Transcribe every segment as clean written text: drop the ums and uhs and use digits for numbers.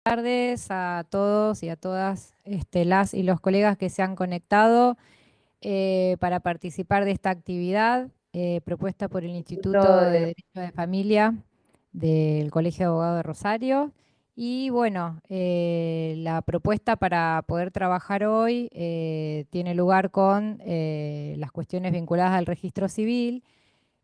Tardes a todos y a todas las y los colegas que se han conectado para participar de esta actividad propuesta por el Instituto de Derecho de Familia del Colegio de Abogados de Rosario. Y bueno, la propuesta para poder trabajar hoy tiene lugar con las cuestiones vinculadas al registro civil.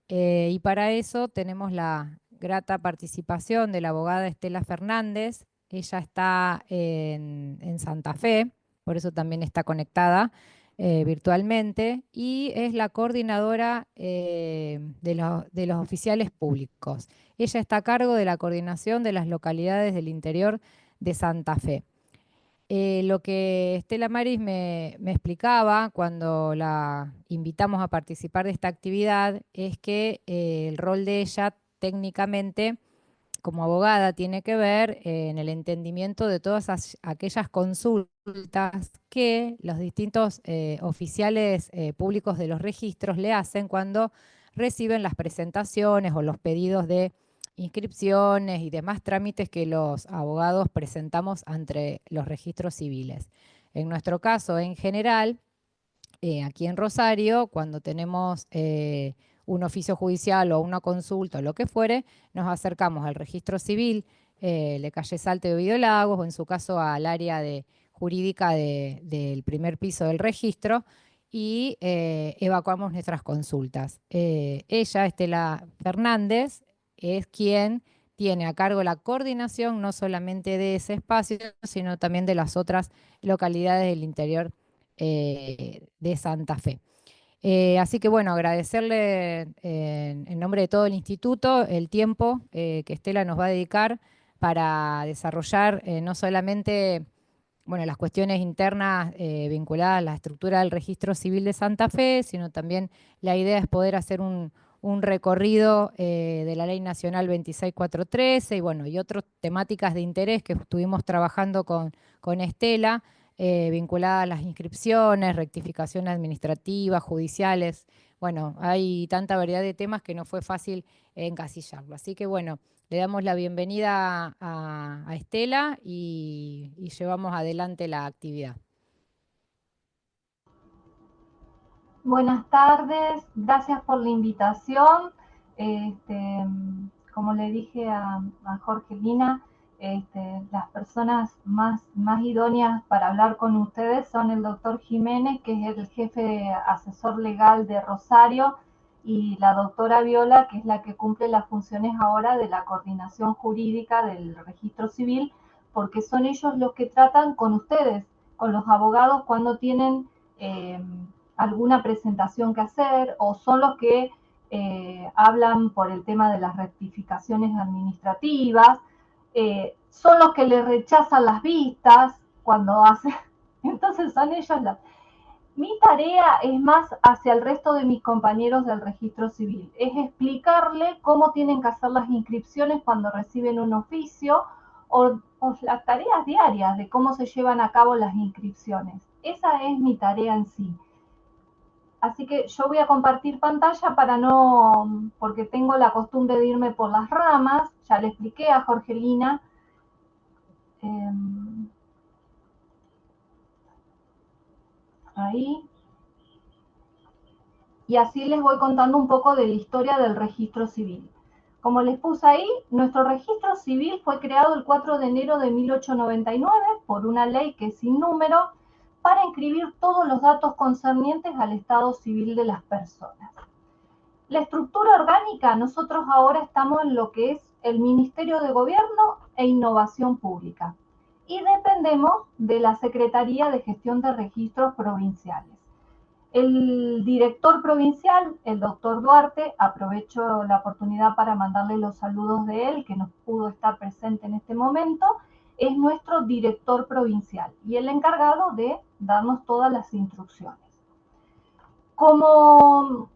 Y para eso tenemos la grata participación de la abogada Estela Fernández. Ella está en Santa Fe, por eso también está conectada virtualmente, y es la coordinadora de los oficiales públicos. Ella está a cargo de la coordinación de las localidades del interior de Santa Fe. Lo que Estela Maris me explicaba cuando la invitamos a participar de esta actividad es que el rol de ella técnicamente como abogada tiene que ver en el entendimiento de todas aquellas consultas que los distintos oficiales públicos de los registros le hacen cuando reciben las presentaciones o los pedidos de inscripciones y demás trámites que los abogados presentamos ante los registros civiles. En nuestro caso, en general, aquí en Rosario, cuando tenemos un oficio judicial o una consulta o lo que fuere, nos acercamos al registro civil de calle Salto de Ovidio Lagos, o en su caso al área jurídica del primer piso del registro, y evacuamos nuestras consultas. Ella, Estela Fernández, es quien tiene a cargo la coordinación no solamente de ese espacio, sino también de las otras localidades del interior de Santa Fe. Así que bueno, agradecerle en nombre de todo el instituto el tiempo que Estela nos va a dedicar para desarrollar no solamente bueno, las cuestiones internas vinculadas a la estructura del registro civil de Santa Fe, sino también la idea es poder hacer un recorrido de la Ley Nacional 26413 y bueno, y otras temáticas de interés que estuvimos trabajando con Estela, vinculadas a las inscripciones, rectificaciones administrativas, judiciales. Bueno, hay tanta variedad de temas que no fue fácil encasillarlo. Así que bueno, le damos la bienvenida a Estela y llevamos adelante la actividad. Buenas tardes, gracias por la invitación. Este, como le dije a Jorgelina, las personas más idóneas para hablar con ustedes son el doctor Jiménez, que es el jefe asesor legal de Rosario, y la doctora Viola, que es la que cumple las funciones ahora de la coordinación jurídica del registro civil, porque son ellos los que tratan con ustedes, con los abogados cuando tienen alguna presentación que hacer, o son los que hablan por el tema de las rectificaciones administrativas, son los que le rechazan las vistas cuando hacen, entonces son ellos las... Mi tarea es más hacia el resto de mis compañeros del registro civil, es explicarle cómo tienen que hacer las inscripciones cuando reciben un oficio o las tareas diarias de cómo se llevan a cabo las inscripciones. Esa es mi tarea en sí. Así que yo voy a compartir pantalla para no, porque tengo la costumbre de irme por las ramas, ya le expliqué a Jorgelina. Ahí. Y así les voy contando un poco de la historia del registro civil. Como les puse ahí, nuestro registro civil fue creado el 4 de enero de 1899 por una ley que es sin número para inscribir todos los datos concernientes al estado civil de las personas. La estructura orgánica, nosotros ahora estamos en lo que es el Ministerio de Gobierno e Innovación Pública y dependemos de la Secretaría de Gestión de Registros Provinciales. El director provincial, el doctor Duarte, aprovecho la oportunidad para mandarle los saludos de él, que no pudo estar presente en este momento, es nuestro director provincial y el encargado de darnos todas las instrucciones. Como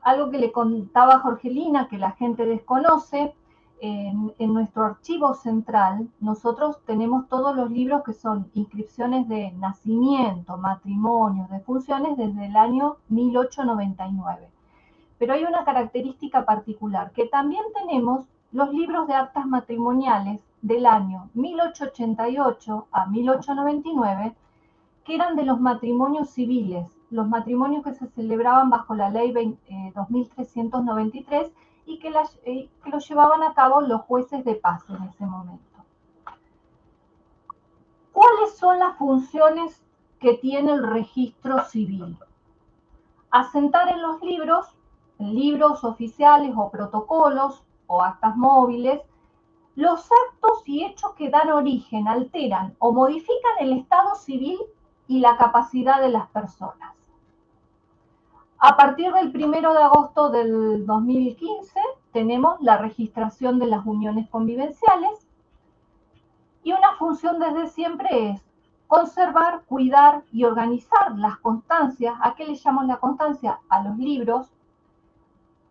algo que le contaba a Jorgelina, que la gente desconoce, en nuestro archivo central nosotros tenemos todos los libros que son inscripciones de nacimiento, matrimonios, defunciones desde el año 1899. Pero hay una característica particular, que también tenemos los libros de actas matrimoniales del año 1888 a 1899, que eran de los matrimonios civiles, los matrimonios que se celebraban bajo la ley 2393 y que los llevaban a cabo los jueces de paz en ese momento. ¿Cuáles son las funciones que tiene el registro civil? Asentar en los libros oficiales o protocolos o actas móviles, los actos y hechos que dan origen, alteran o modifican el estado civil y la capacidad de las personas. A partir del 1 de agosto del 2015 tenemos la registración de las uniones convivenciales y una función desde siempre es conservar, cuidar y organizar las constancias. ¿A qué le llamamos la constancia? A los libros.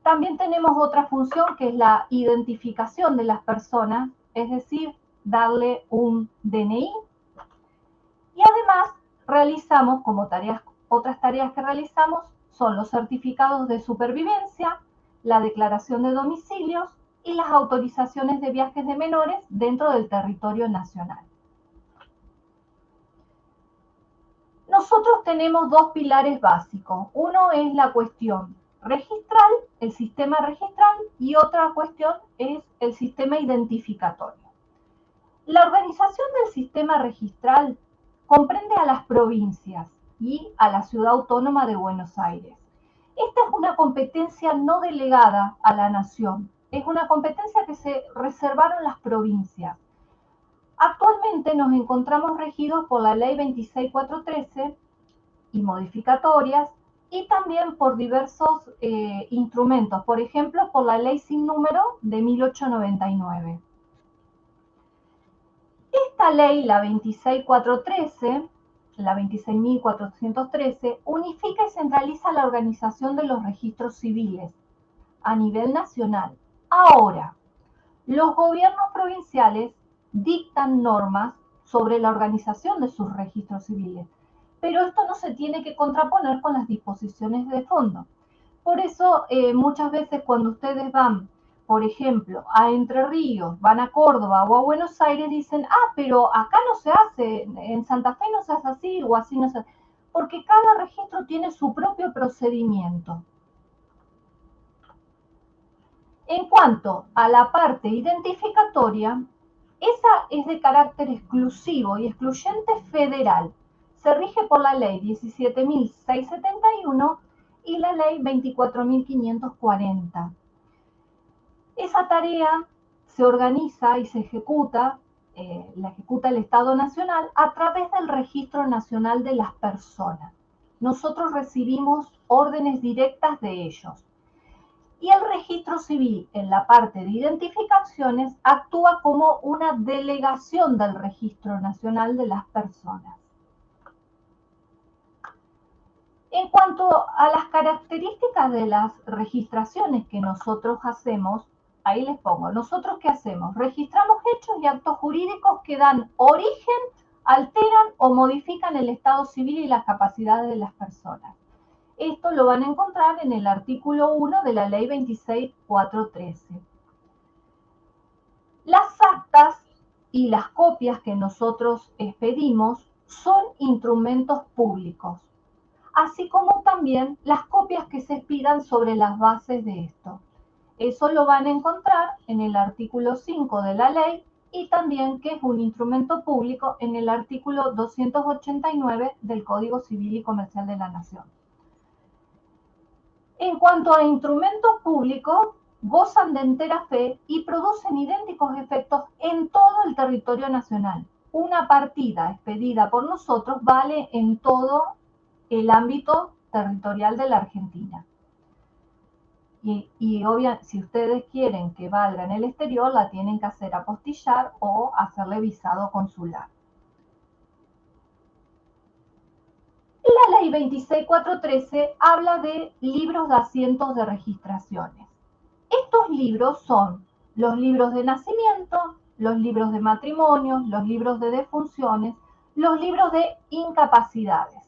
También tenemos otra función que es la identificación de las personas, es decir, darle un DNI. Y además realizamos como otras tareas que realizamos son los certificados de supervivencia, la declaración de domicilios y las autorizaciones de viajes de menores dentro del territorio nacional. Nosotros tenemos dos pilares básicos. Uno es la cuestión registral, el sistema registral, y otra cuestión es el sistema identificatorio. La organización del sistema registral comprende a las provincias y a la Ciudad Autónoma de Buenos Aires. Esta es una competencia no delegada a la nación, es una competencia que se reservaron las provincias. Actualmente nos encontramos regidos por la Ley 26413 y modificatorias y también por diversos instrumentos, por ejemplo, por la Ley sin número de 1899. Esta ley, la 26413, la 26.413, unifica y centraliza la organización de los registros civiles a nivel nacional. Ahora, los gobiernos provinciales dictan normas sobre la organización de sus registros civiles, pero esto no se tiene que contraponer con las disposiciones de fondo. Por eso, muchas veces cuando ustedes van, por ejemplo, a Entre Ríos, van a Córdoba o a Buenos Aires, dicen, pero acá no se hace, en Santa Fe no se hace así o así no se hace, porque cada registro tiene su propio procedimiento. En cuanto a la parte identificatoria, esa es de carácter exclusivo y excluyente federal. Se rige por la ley 17.671 y la ley 24.540. Esa tarea se organiza y se ejecuta, la ejecuta el Estado Nacional a través del Registro Nacional de las Personas. Nosotros recibimos órdenes directas de ellos. Y el registro civil en la parte de identificaciones actúa como una delegación del Registro Nacional de las Personas. En cuanto a las características de las registraciones que nosotros hacemos, ahí les pongo, ¿nosotros qué hacemos? Registramos hechos y actos jurídicos que dan origen, alteran o modifican el estado civil y las capacidades de las personas. Esto lo van a encontrar en el artículo 1 de la ley 26413. Las actas y las copias que nosotros expedimos son instrumentos públicos, así como también las copias que se expidan sobre las bases de esto. Eso lo van a encontrar en el artículo 5 de la ley y también que es un instrumento público en el artículo 289 del Código Civil y Comercial de la Nación. En cuanto a instrumentos públicos, gozan de entera fe y producen idénticos efectos en todo el territorio nacional. Una partida expedida por nosotros vale en todo el ámbito territorial de la Argentina. Y obviamente, si ustedes quieren que valga en el exterior, la tienen que hacer apostillar o hacerle visado consular. La ley 26413 habla de libros de asientos de registraciones. Estos libros son los libros de nacimiento, los libros de matrimonio, los libros de defunciones, los libros de incapacidades.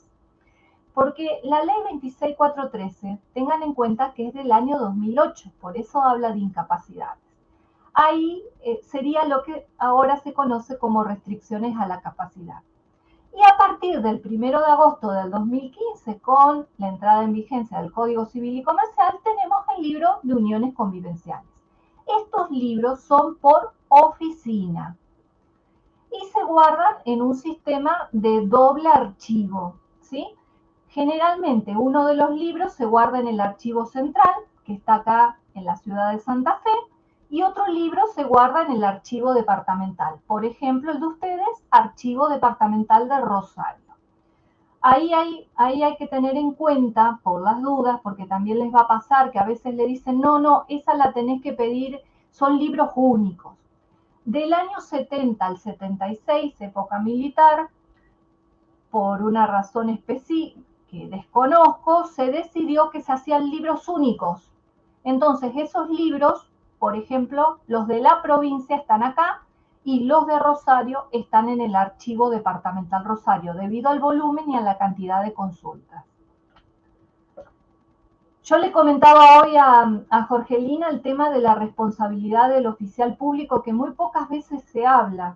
Porque la ley 26413, tengan en cuenta que es del año 2008, por eso habla de incapacidades. ahí sería lo que ahora se conoce como restricciones a la capacidad. Y a partir del 1 de agosto del 2015, con la entrada en vigencia del Código Civil y Comercial, tenemos el libro de uniones convivenciales. Estos libros son por oficina y se guardan en un sistema de doble archivo, ¿sí? Generalmente uno de los libros se guarda en el archivo central, que está acá en la ciudad de Santa Fe, y otro libro se guarda en el archivo departamental. Por ejemplo, el de ustedes, archivo departamental de Rosario. Ahí hay que tener en cuenta, por las dudas, porque también les va a pasar que a veces le dicen, no, esa la tenés que pedir, son libros únicos. Del año 70 al 76, época militar, por una razón específica que desconozco, se decidió que se hacían libros únicos. Entonces, esos libros, por ejemplo, los de la provincia están acá y los de Rosario están en el archivo departamental Rosario, debido al volumen y a la cantidad de consultas. Yo le comentaba hoy a Jorgelina el tema de la responsabilidad del oficial público, que muy pocas veces se habla.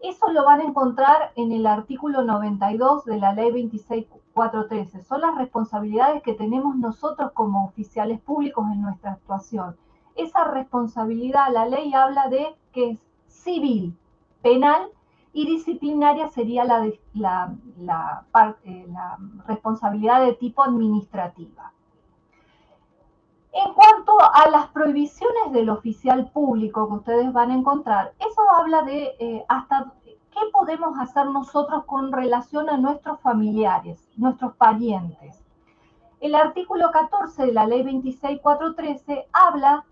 Eso lo van a encontrar en el artículo 92 de la ley 26413. Son las responsabilidades que tenemos nosotros como oficiales públicos en nuestra actuación. Esa responsabilidad, la ley habla de que es civil, penal y disciplinaria sería la responsabilidad de tipo administrativa. En cuanto a las prohibiciones del oficial público que ustedes van a encontrar, eso habla de hasta qué podemos hacer nosotros con relación a nuestros familiares, nuestros parientes. El artículo 14 de la ley 26413 habla,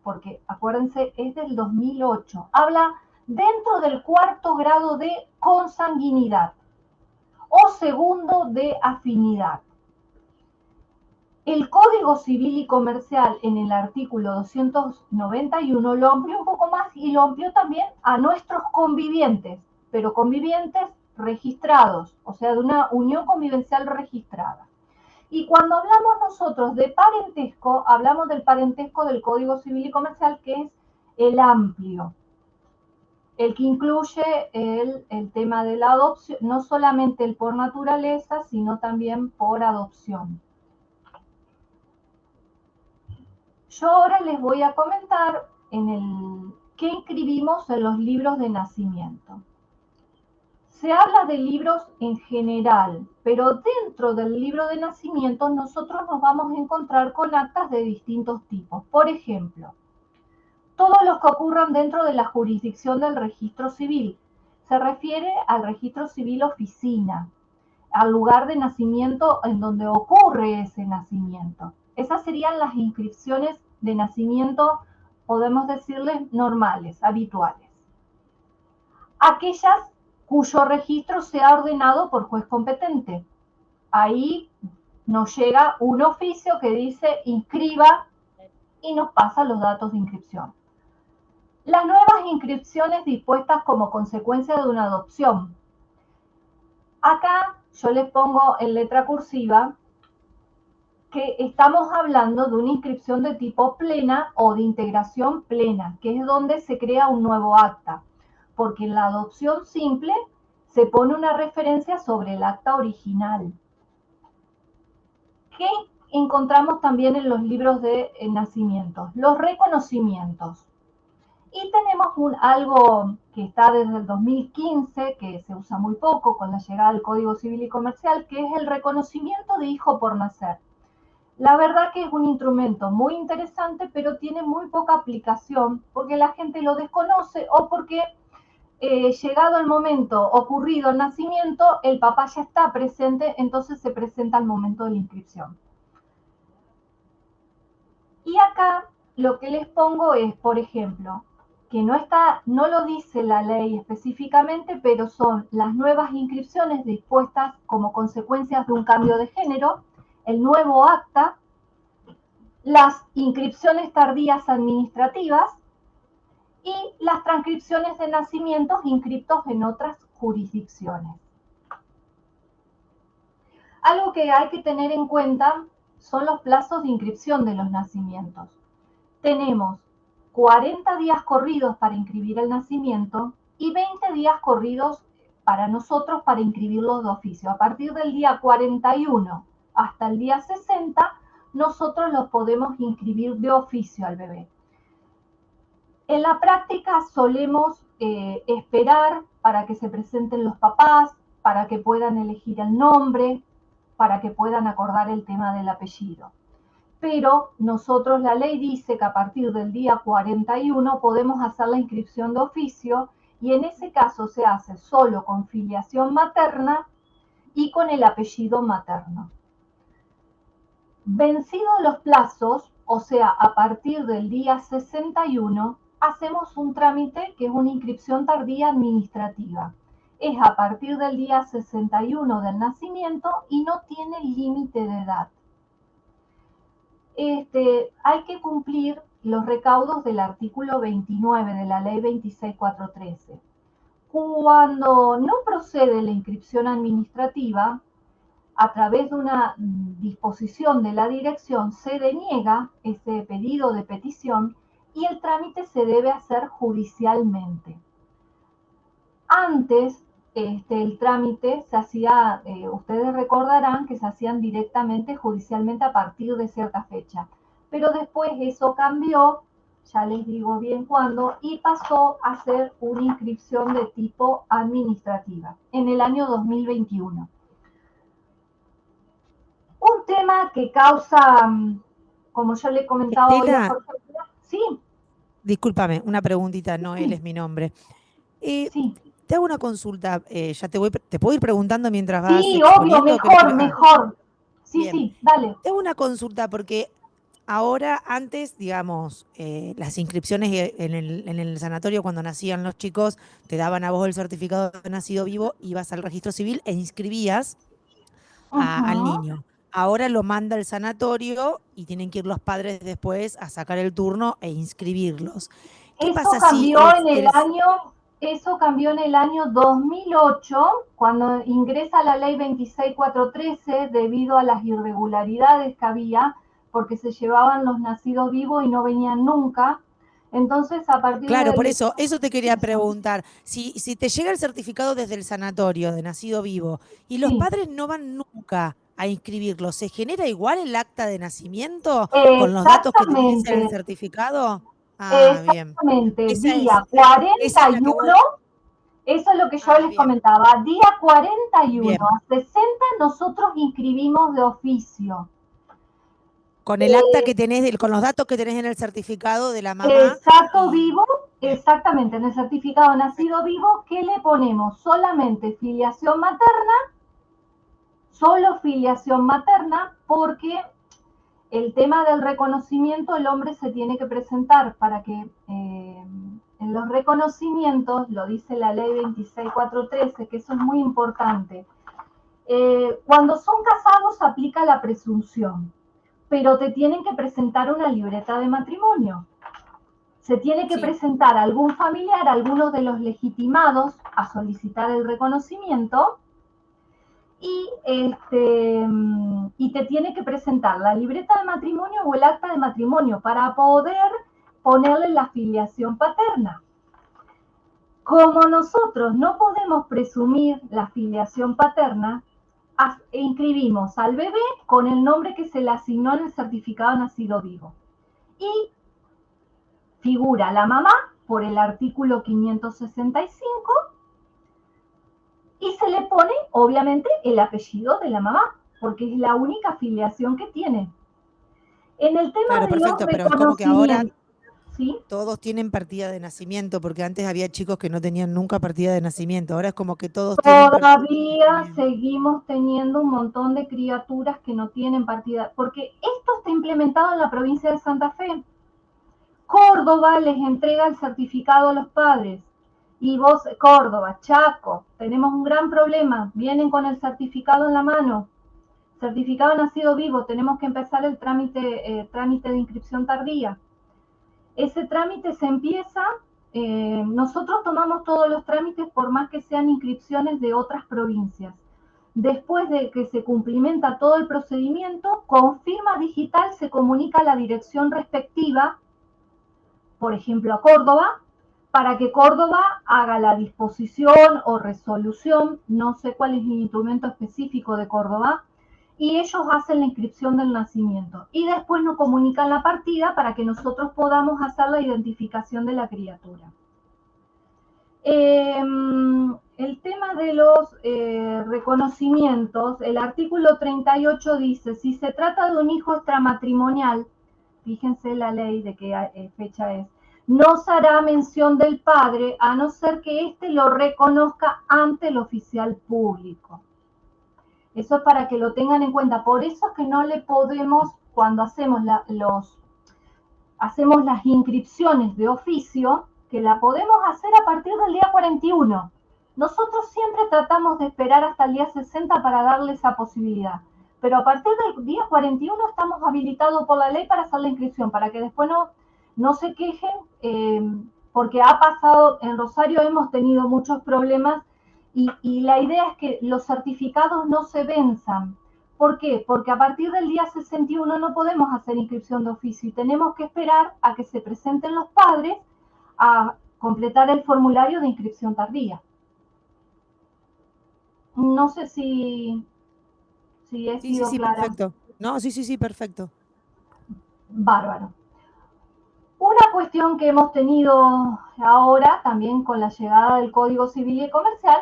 porque acuérdense, es del 2008, habla dentro del cuarto grado de consanguinidad o segundo de afinidad. El Código Civil y Comercial en el artículo 291 lo amplió un poco más y lo amplió también a nuestros convivientes, pero convivientes registrados, o sea, de una unión convivencial registrada. Y cuando hablamos nosotros de parentesco, hablamos del parentesco del Código Civil y Comercial, que es el amplio, el que incluye el tema de la adopción, no solamente el por naturaleza, sino también por adopción. Yo ahora les voy a comentar qué inscribimos en los libros de nacimiento. Se habla de libros en general, pero dentro del libro de nacimiento nosotros nos vamos a encontrar con actas de distintos tipos. Por ejemplo, todos los que ocurran dentro de la jurisdicción del registro civil. Se refiere al registro civil oficina, al lugar de nacimiento en donde ocurre ese nacimiento. Esas serían las inscripciones de nacimiento, podemos decirles, normales, habituales. Aquellas cuyo registro sea ordenado por juez competente. Ahí nos llega un oficio que dice inscriba y nos pasa los datos de inscripción. Las nuevas inscripciones dispuestas como consecuencia de una adopción. Acá yo les pongo en letra cursiva que estamos hablando de una inscripción de tipo plena o de integración plena, que es donde se crea un nuevo acta, porque en la adopción simple se pone una referencia sobre el acta original. ¿Qué encontramos también en los libros de nacimientos? Los reconocimientos. Y tenemos algo que está desde el 2015, que se usa muy poco con la llegada del Código Civil y Comercial, que es el reconocimiento de hijo por nacer. La verdad que es un instrumento muy interesante, pero tiene muy poca aplicación porque la gente lo desconoce o porque llegado el momento ocurrido el nacimiento, el papá ya está presente, entonces se presenta al momento de la inscripción. Y acá lo que les pongo es, por ejemplo, que no lo dice la ley específicamente, pero son las nuevas inscripciones dispuestas como consecuencias de un cambio de género, el nuevo acta, las inscripciones tardías administrativas y las transcripciones de nacimientos inscritos en otras jurisdicciones. Algo que hay que tener en cuenta son los plazos de inscripción de los nacimientos. Tenemos 40 días corridos para inscribir el nacimiento y 20 días corridos para nosotros para inscribirlos de oficio. A partir del día 41 hasta el día 60, nosotros los podemos inscribir de oficio al bebé. En la práctica solemos esperar para que se presenten los papás, para que puedan elegir el nombre, para que puedan acordar el tema del apellido. Pero nosotros, la ley dice que a partir del día 41 podemos hacer la inscripción de oficio y en ese caso se hace solo con filiación materna y con el apellido materno. Vencidos los plazos, o sea, a partir del día 61, hacemos un trámite que es una inscripción tardía administrativa. Es a partir del día 61 del nacimiento y no tiene límite de edad. Hay que cumplir los recaudos del artículo 29 de la ley 26413. Cuando no procede la inscripción administrativa, a través de una disposición de la dirección se deniega ese pedido de petición y el trámite se debe hacer judicialmente. Antes, el trámite se hacía, ustedes recordarán que se hacían directamente judicialmente a partir de cierta fecha, pero después eso cambió, ya les digo bien cuándo, y pasó a ser una inscripción de tipo administrativa en el año 2021. Un tema que causa, como yo le comentaba hoy a Jorge, sí. Discúlpame, una preguntita, Noel es mi nombre. Sí. Te hago una consulta, ya te puedo ir preguntando mientras vas. Sí, obvio, mejor. Sí, bien. Sí, dale. Te hago una consulta porque ahora, antes, digamos, las inscripciones en el sanatorio cuando nacían los chicos, te daban a vos el certificado de nacido vivo, ibas al registro civil e inscribías al niño. Ahora lo manda el sanatorio y tienen que ir los padres después a sacar el turno e inscribirlos. ¿Qué pasa si Eso cambió en el año 2008, cuando ingresa la ley 26413, debido a las irregularidades que había, porque se llevaban los nacidos vivos y no venían nunca. Entonces, a partir Claro, por eso te quería preguntar. Si te llega el certificado desde el sanatorio de nacido vivo y los padres no van nunca a inscribirlo, ¿se genera igual el acta de nacimiento con los datos que tenés en el certificado? Exactamente, bien. Día 41, eso es lo que yo les comentaba, día 41 bien. A 60 nosotros inscribimos de oficio. Con el acta que tenés, con los datos que tenés en el certificado de la mamá. Exacto, vivo, exactamente, en el certificado nacido vivo, ¿qué le ponemos? Solamente filiación materna, solo filiación materna, porque el tema del reconocimiento, el hombre se tiene que presentar para que en los reconocimientos, lo dice la ley 26413, que eso es muy importante. Cuando son casados aplica la presunción, pero te tienen que presentar una libreta de matrimonio. Se tiene que presentar algún familiar, alguno de los legitimados a solicitar el reconocimiento y te tiene que presentar la libreta de matrimonio o el acta de matrimonio para poder ponerle la filiación paterna. Como nosotros no podemos presumir la filiación paterna, inscribimos al bebé con el nombre que se le asignó en el certificado de nacido vivo. Y figura la mamá por el artículo 565 y se le pone, obviamente, el apellido de la mamá, porque es la única filiación que tiene. En el tema de los pero es como que ahora todos tienen partida de nacimiento, porque antes había chicos que no tenían nunca partida de nacimiento, ahora es como que todos tienen partida de nacimiento. Seguimos teniendo un montón de criaturas que no tienen partida, porque esto está implementado en la provincia de Santa Fe. Córdoba les entrega el certificado a los padres. Y vos, Córdoba, Chaco, tenemos un gran problema. Vienen con el certificado en la mano. Certificado nacido vivo, tenemos que empezar el trámite de inscripción tardía. Ese trámite se empieza, nosotros tomamos todos los trámites por más que sean inscripciones de otras provincias. Después de que se cumplimenta todo el procedimiento, con firma digital se comunica a la dirección respectiva por ejemplo, a Córdoba, para que Córdoba haga la disposición o resolución, no sé cuál es el instrumento específico de Córdoba, y ellos hacen la inscripción del nacimiento. Y después nos comunican la partida para que nosotros podamos hacer la identificación de la criatura. El tema de los reconocimientos, el artículo 38 dice, si se trata de un hijo extramatrimonial, fíjense la ley de qué fecha es, no se hará mención del padre a no ser que éste lo reconozca ante el oficial público. Eso es para que lo tengan en cuenta. Por eso es que no le podemos, cuando hacemos hacemos las inscripciones de oficio, que la podemos hacer a partir del día 41. Nosotros siempre tratamos de esperar hasta el día 60 para darle esa posibilidad. Pero a partir del día 41 estamos habilitados por la ley para hacer la inscripción, para que después no se quejen, porque ha pasado, en Rosario hemos tenido muchos problemas y la idea es que los certificados no se venzan. ¿Por qué? Porque a partir del día 61 no podemos hacer inscripción de oficio y tenemos que esperar a que se presenten los padres a completar el formulario de inscripción tardía. No sé si he sido clara. Perfecto. No, sí, perfecto. Bárbaro. Una cuestión que hemos tenido ahora, también con la llegada del Código Civil y Comercial,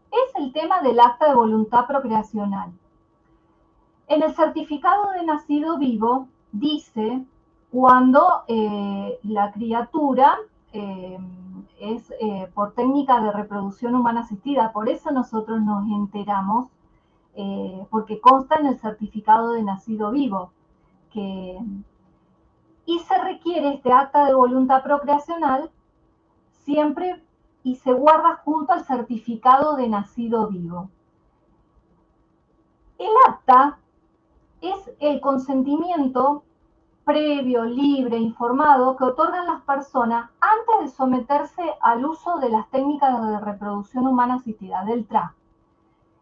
es el tema del acta de voluntad procreacional. En el certificado de nacido vivo dice cuando la criatura es por técnica de reproducción humana asistida. Por eso nosotros nos enteramos, porque consta en el certificado de nacido vivo. Y se requiere este acta de voluntad procreacional siempre y se guarda junto al certificado de nacido vivo. El acta es el consentimiento previo, libre, informado que otorgan las personas antes de someterse al uso de las técnicas de reproducción humana asistida, del TRA,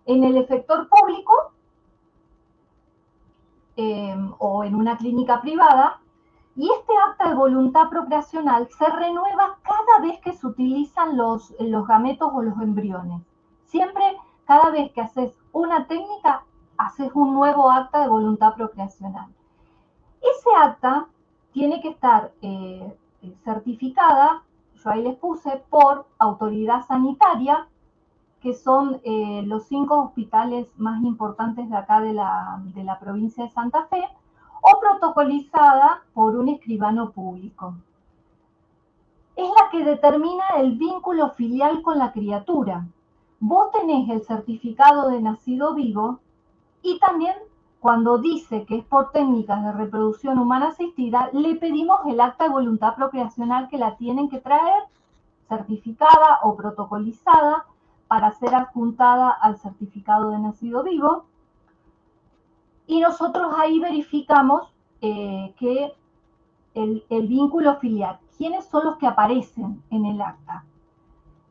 en el efector público o en una clínica privada, y este acta de voluntad procreacional se renueva cada vez que se utilizan los gametos o los embriones. Siempre, cada vez que haces una técnica, haces un nuevo acta de voluntad procreacional. Ese acta tiene que estar certificada, yo ahí les puse, por autoridad sanitaria, que son los 5 hospitales más importantes de acá de la provincia de Santa Fe, o protocolizada por un escribano público. Es la que determina el vínculo filial con la criatura. Vos tenés el certificado de nacido vivo y también cuando dice que es por técnicas de reproducción humana asistida, le pedimos el acta de voluntad procreacional que la tienen que traer certificada o protocolizada para ser adjuntada al certificado de nacido vivo. Y nosotros ahí verificamos que el vínculo filial, quiénes son los que aparecen en el acta.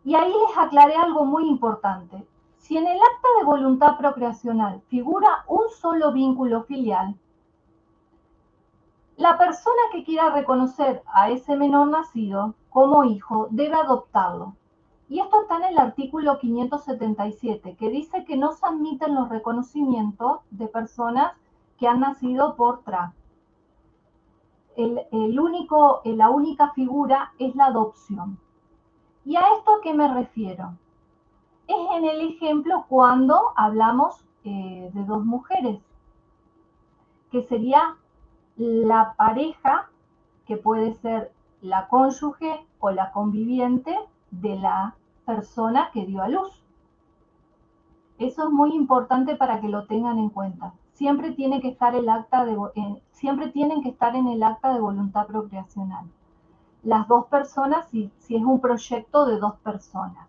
Y ahí les aclaré algo muy importante. Si en el acta de voluntad procreacional figura un solo vínculo filial, la persona que quiera reconocer a ese menor nacido como hijo debe adoptarlo. Y esto está en el artículo 577, que dice que no se admiten los reconocimientos de personas que han nacido por TRA. La única figura es la adopción. ¿Y a esto a qué me refiero? Es en el ejemplo cuando hablamos de dos mujeres, que sería la pareja, que puede ser la cónyuge o la conviviente de la persona que dio a luz. Eso es muy importante para que lo tengan en cuenta. Siempre tiene que estar siempre tienen que estar en el acta de voluntad procreacional. Las dos personas, si es un proyecto de dos personas.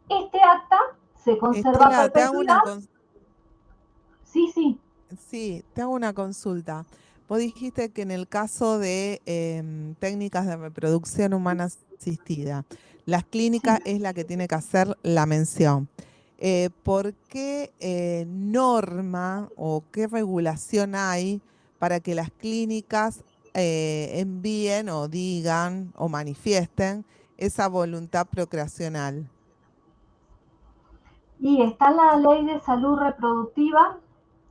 Este acta se conserva a perpetuidad. Sí. Sí, te hago una consulta. Vos dijiste que en el caso de técnicas de reproducción humana asistida, las clínicas es la que tiene que hacer la mención. ¿Por qué norma o qué regulación hay para que las clínicas envíen o digan o manifiesten esa voluntad procreacional. Y está la ley de salud reproductiva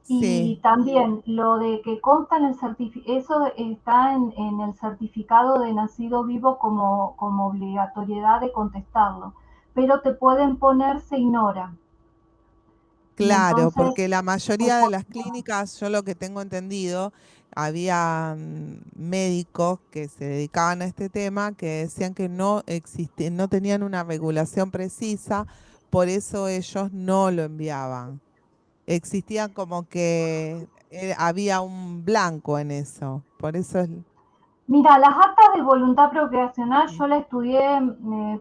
y Sí, también lo de que consta en el certificado, eso está en el certificado de nacido vivo como obligatoriedad de contestarlo, pero te pueden poner se ignora. Y claro, entonces, porque la mayoría de las clínicas, yo lo que tengo entendido, había médicos que se dedicaban a este tema que decían que no no tenían una regulación precisa, por eso ellos no lo enviaban. Existía como que había un blanco en eso, por eso es... mira, las actas de voluntad procreacional Sí, yo la estudié,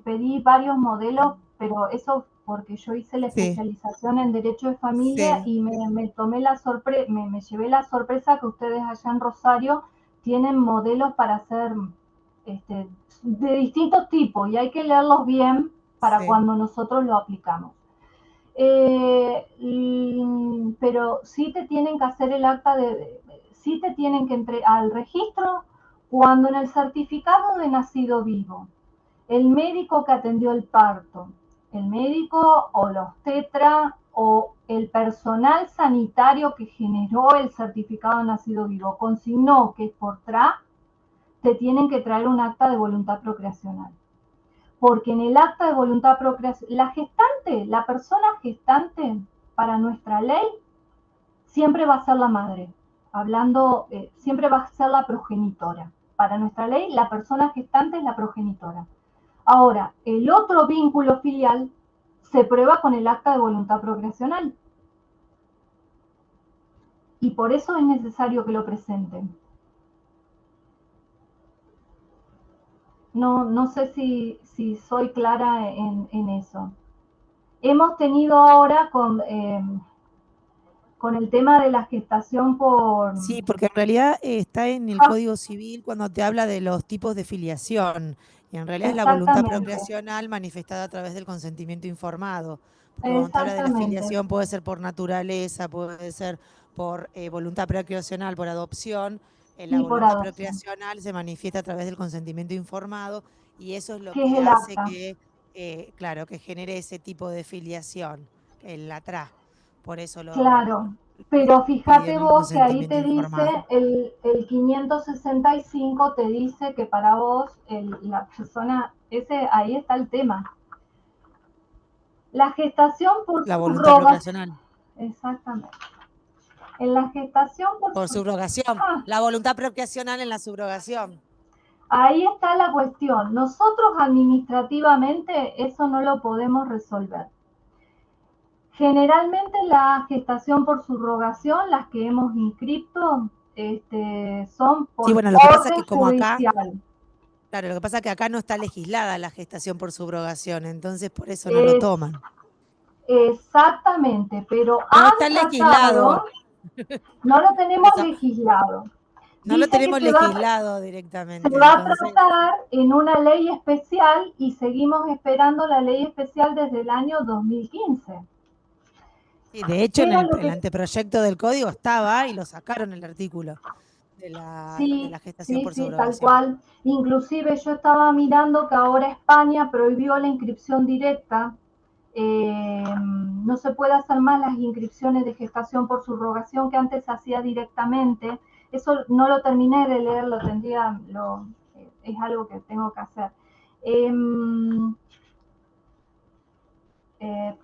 pedí varios modelos, pero eso porque yo hice la sí, especialización en Derecho de Familia sí, y me tomé la sorpresa, me llevé la sorpresa que ustedes allá en Rosario tienen modelos para hacer de distintos tipos y hay que leerlos bien para sí. cuando nosotros lo aplicamos. Pero sí te tienen que hacer el acta sí te tienen que entrar al registro cuando en el certificado de nacido vivo, el médico que atendió el parto, el médico o los tetra o el personal sanitario que generó el certificado de nacido vivo consignó que por TRA te tienen que traer un acta de voluntad procreacional. Porque en el acta de voluntad procreacional, la gestante, la persona gestante para nuestra ley, siempre va a ser la madre. Hablando, siempre va a ser la progenitora. Para nuestra ley, la persona gestante es la progenitora. Ahora, el otro vínculo filial se prueba con el acta de voluntad procreacional. Y por eso es necesario que lo presenten. No sé si soy clara en eso. Hemos tenido ahora con el tema de la gestación por... Sí, porque en realidad está en el Ah, Código Civil cuando te habla de los tipos de filiación. Y en realidad es la voluntad exactamente, procreacional manifestada a través del consentimiento informado. Porque cuando te habla de la exactamente. filiación puede ser por naturaleza, puede ser por voluntad procreacional, por adopción. La Y por voluntad adopción, procreacional se manifiesta a través del consentimiento informado y eso es lo que es que el hace acta. que, claro, que genere ese tipo de filiación, la TRA. Por eso Claro, pero piden fíjate un vos que ahí consentimiento te dice, informado. el 565 te dice que para vos, la persona, ahí está el tema. La gestación por La voluntad subrogación, procreacional. exactamente. En la gestación por Por subrogación. ah, La voluntad procreacional en la subrogación. ahí está la cuestión. Nosotros administrativamente eso no lo podemos resolver. Generalmente la gestación por subrogación, las que hemos inscrito, son Sí, por bueno, lo que pasa es orden que como acá, judicial. claro, lo que pasa es que acá no está legislada la gestación por subrogación, entonces por eso no lo Es, toman. exactamente, pero No han está tratado, legislado. no lo Por tenemos eso legislado. no lo Dice que tenemos legislado se directamente. va a Entonces, tratar en una ley especial y seguimos esperando la ley especial desde el año 2015. sí, de hecho, ¿Qué en era el, lo el que anteproyecto del código estaba y lo sacaron el artículo de sí, la gestación sí, por sí, tal subrogación. cual. Inclusive yo estaba mirando que ahora España prohibió la inscripción directa. No se puede hacer más las inscripciones de gestación por subrogación que antes se hacía directamente. Eso no lo terminé de leer, es algo que tengo que hacer. Eh,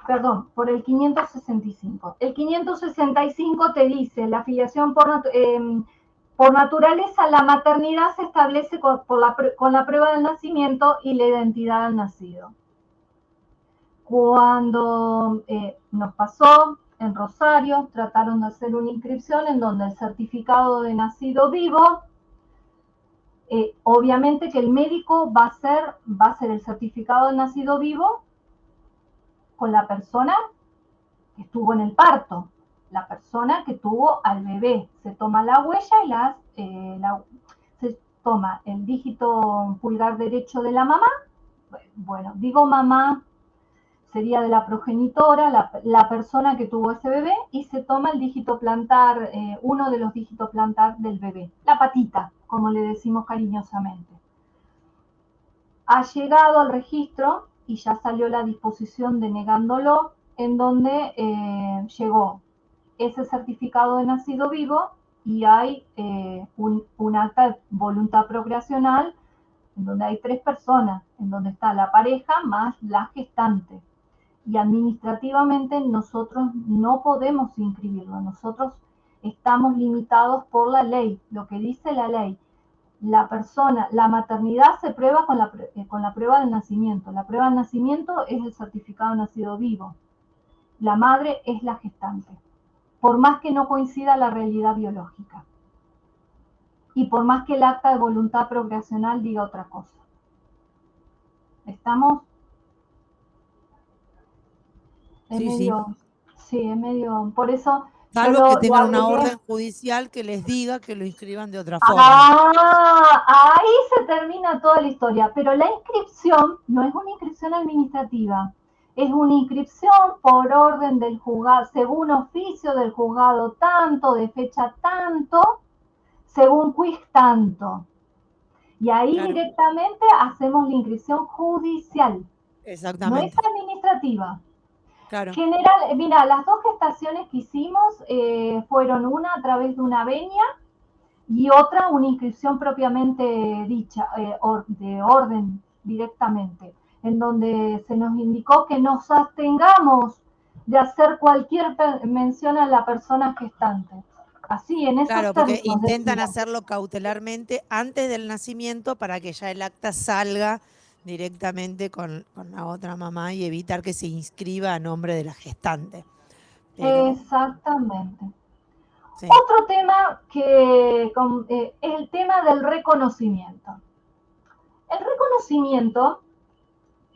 Perdón, por el 565. El 565 te dice, la afiliación por naturaleza, la maternidad se establece con la prueba del nacimiento y la identidad del nacido. Cuando nos pasó en Rosario, trataron de hacer una inscripción en donde el certificado de nacido vivo, obviamente que el médico va a ser el certificado de nacido vivo con la persona que estuvo en el parto, la persona que tuvo al bebé. Se toma la huella y se toma el dígito pulgar derecho de la mamá. Bueno, digo mamá sería de la progenitora, la persona que tuvo ese bebé, y se toma el dígito plantar, uno de los dígitos plantar del bebé, la patita, como le decimos cariñosamente. Ha llegado al registro y ya salió la disposición denegándolo, en donde llegó ese certificado de nacido vivo y hay un acta de voluntad procreacional en donde hay 3 personas, en donde está la pareja más la gestante. Y administrativamente nosotros no podemos inscribirlo, nosotros estamos limitados por la ley, lo que dice la ley. La maternidad se prueba con la prueba del nacimiento. La prueba del nacimiento es el certificado de nacido vivo. La madre es la gestante, por más que no coincida la realidad biológica. Y por más que el acta de voluntad procreacional diga otra cosa. ¿Estamos? Es medio, por eso... Salvo que tengan una orden judicial que les diga que lo inscriban de otra forma. Ahí se termina toda la historia. Pero la inscripción no es una inscripción administrativa. Es una inscripción por orden del juzgado, según oficio del juzgado tanto, de fecha tanto, según quiz tanto. Y ahí directamente hacemos la inscripción judicial. Exactamente. No es administrativa. Claro. General, mira, las 2 gestaciones que hicimos fueron una a través de una venia y otra una inscripción propiamente dicha, de orden directamente, en donde se nos indicó que nos abstengamos de hacer cualquier mención a la persona gestante. Así, en esos Claro, porque términos intentan hacerlo cautelarmente antes del nacimiento para que ya el acta salga directamente con la otra mamá y evitar que se inscriba a nombre de la gestante. Pero, exactamente. sí. Otro tema que es el tema del reconocimiento. El reconocimiento,